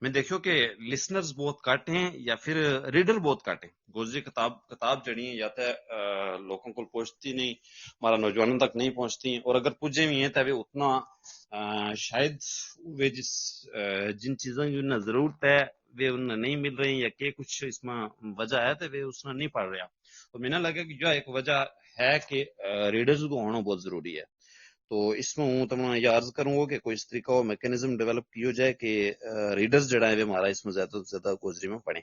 میں دیکھو کہ لسنرز بہت کٹ ہیں یا پھر ریڈر بہت کٹ ہیں گوجری کتاب جڑی ہیں یا تو لوگوں کو پہنچتی نہیں ہمارا نوجوانوں تک نہیں پہنچتی اور اگر پوجے بھی ہیں تو وہ اتنا شاید وہ جن چیزوں کی انہیں ضرورت ہے وہ انہیں نہیں مل رہی یا کہ کچھ اس میں وجہ ہے تو وہ اس نے نہیں پڑھ رہا اور میں نے لگا کہ جو ایک وجہ ہے کہ ریڈرز کو ہونا بہت ضروری ہے تو اس میں ہوں تمہیں یہ عرض کروں گا کہ کوئی اس طریقہ وہ میکینزم ڈیولپ کی ہو جائے کہ ریڈرز جڑا ہے وہ ہمارا اس میں زیادہ سے زیادہ گوجری میں پڑھیں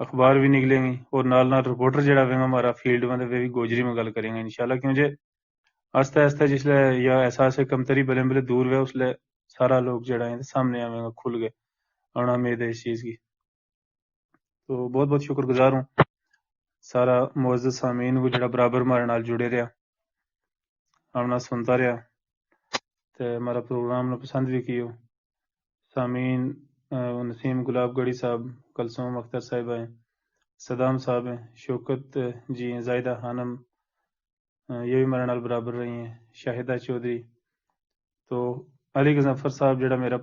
اخبار بھی نکلیں گی اور نال نال رپورٹر جڑا ہوئے گا ہمارا فیلڈ میں وہ بھی گوجری میں گل کریں گے انشاءاللہ، کیونکہ آہستہ آہستہ جس لے یا احساس کمتری بلے بلے دور ہوئے اس لے سارا لوگ جڑا ہے سامنے آئے گا کھل گئے آنا امید ہے اس چیز کی۔ تو بہت بہت شکر گزار ہوں سارا معزز سامعین کو جڑا برابر ہمارے نال جڑے رہا، آنا سنتا رہا تے ہمارا پروگرام نے پسند بھی کیو۔ سامعین نسیم گلاب گڑھی صاحب، کلثوم اختر صاحب ہیں، صدام صاحب ہیں، شوکت جی ہیں، زائدہ خانم یہ بھی ہمارے نال برابر رہی ہیں، شاہدہ چودھری، تو علی غظفر صاحب جڑا میرا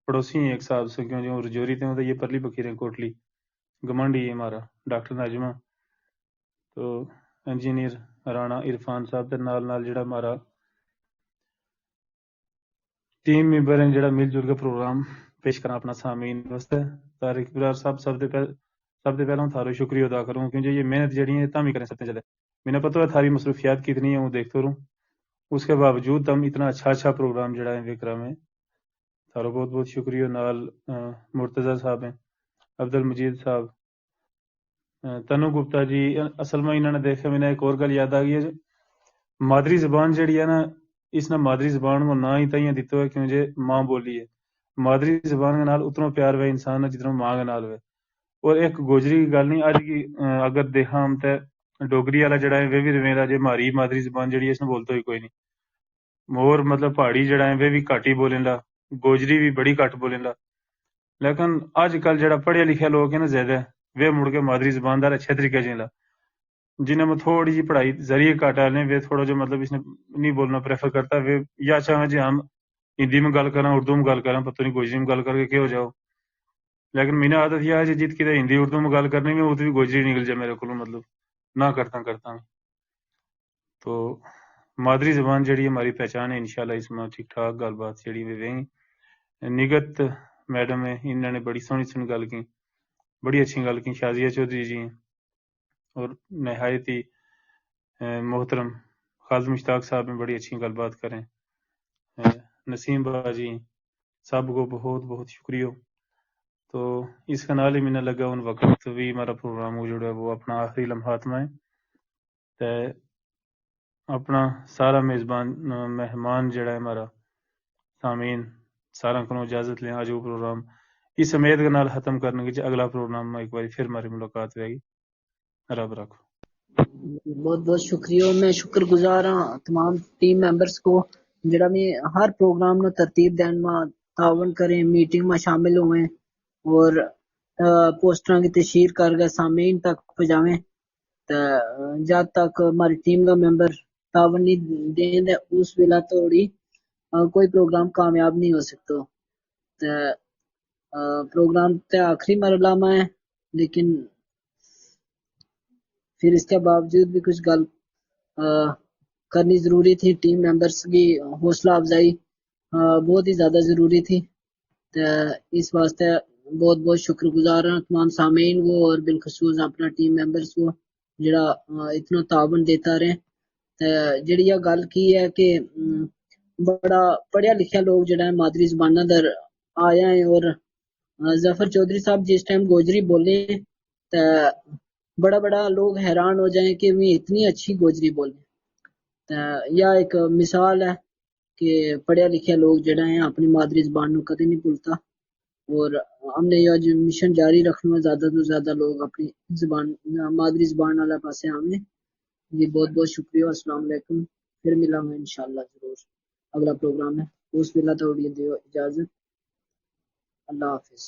پڑوسی ہیں ایک صاحب سے، کیوں جو رجوری تھے تو یہ پرلی بکیریں کوٹلی گمنڈی ہے ہمارا ڈاکٹر ناجمہ، تو انجینئر رانا عرفان صاحب تے نال نال جڑا ہمارا ٹیم ممبر ہیں جڑا مل جل کے پروگرام پیش کرنا اپنا سامعین واسطے۔ طارق ابرار صاحب سب سے پہلا تھارو شکریہ ادا کروں، کیونکہ یہ محنت جڑی ہے تم ہی کریں سکتے چلے، میں پتہ ہے تھاری مصروفیات کتنی ہیں وہ دیکھتا رہوں، اس کے باوجود تم اتنا اچھا پروگرام جڑا ہے وکرا میں تھارو بہت بہت شکریہ۔ نال مرتضی صاحب ہیں، عبد المجید صاحب، تنو گپتا جی، اصل میں انہوں نے دیکھا میں نے ایک اور گل یاد آ گئی ہے، مادری زبان جڑی ہے نا اس نے مادری زبان کو نہ ہی تائیں دیتا ہے کیونکہ ماں بولی ہے، مادری زبان کے نال اتنا پیار ہوئے انسان ہے جتنا ماں کے نال ہوئے، اور ایک گوجری کی گل نہیں اج کی اگر دیکھا ہم تے ڈوگری والا جڑا ہے وہ بھی رویلا جے ہماری مادری زبان جڑی ہے اس نے بولتا ہی کوئی نہیں، مور مطلب پہاڑی جڑا ہے وہ بھی گھٹ ہی بولیں لا، گوجری بھی بڑی گھٹ بولیں لا، لیکن اج کل جڑا پڑھے لکھے لوگ ہیں نا زیادہ وہ مڑ کے مادری زبان دار اچھے طریقے سے لا، جنہیں میں تھوڑی جی پڑھائی ذریعے کاٹا لیں وہ تھوڑا جو مطلب اس نے نہیں بولنا پریفر کرتا، وہ یا چاہیں جی ہم ہندی میں گل کریں اردو میں گل کریں پتہ نہیں گوجری میں گل کر کے کیا ہو جاؤ، لیکن میں نے عادت یہ ہے جی جت کی ہندی اردو میں گل کرنی میں وہ بھی گوجری نکل جائے میرے کو مطلب نہ کرتا تو مادری زبان جڑی ہماری پہچان ہے انشاءاللہ اس میں ٹھیک ٹھاک گل بات جڑی ہوئی وہیں نگت میڈم ہے انہوں نے بڑی سونی گل کی، بڑی اچھی گل کی، شازیہ چودھری جی ہیں اور نہایت ہی محترم خالد مشتاق صاحب نے بڑی اچھی گل بات کریں، نسیم باجی سب کو بہت بہت شکریہ۔ تو اس کا نال ہی میں نے لگا ان وقت بھی ہمارا پروگرام ہو جڑا وہ اپنا آخری لمحات میں تے اپنا سارا میزبان مہمان جڑا ہے ہمارا سامعین سارا کو اجازت لیں آج وہ پروگرام اس امید کے نال ختم کرنے کی اگلا پروگرام میں ایک بار پھر ہماری ملاقات رہے گی، رب رکھو۔ بہت بہت شکریہ، میں شکر گزار ہاں تمام ٹیم ممبرس کو جڑا میں ہر پروگرام نو ترتیب دین میں تعاون کریں، میٹنگ میں شامل ہوئیں اور پوسٹراں کی تشہیر کر کے سامعین تک پہنچاویں، جب تک ہماری ٹیم کا ممبر تعاون نہیں دیں اس ویلا توڑی کوئی پروگرام کامیاب نہیں ہو سکتا۔ پروگرام تے آخری مرحلہ میں ہے لیکن پھر اس کے باوجود بھی کچھ گل کرنی ضروری تھی، ٹیم ممبرس کی حوصلہ افزائی بہت ہی زیادہ ضروری تھی، اس واسطے بہت بہت شکر گزار ہوں تمام سامعین کو اور بالخصوص اپنا ٹیم ممبرس کو جڑا اتنا تعاون دیتا رہے۔ جڑی یہ گل کی ہے کہ بڑا پڑھیا لکھیا لوگ جڑا ہے مادری زبانہ در آیا ہے، اور ظفر چودھری صاحب جس ٹائم گوجری بولے بڑا لوگ حیران ہو جائیں کہ وہ اتنی اچھی گوجری بولے، یا ایک مثال ہے کہ پڑھیا لکھیا لوگ جڑا ہیں اپنی مادری زبان کو کدے نہیں بھولتا، اور ہم نے یہ جو مشن جاری رکھنا زیادہ تو زیادہ لوگ اپنی زبان مادری زبان والا پاسے آویں۔ جی بہت بہت شکریہ، السلام علیکم، پھر ملا ہوں انشاءاللہ ضرور اگلا پروگرام ہے، اس ویلا توڑی دیو اجازت، اللہ حافظ۔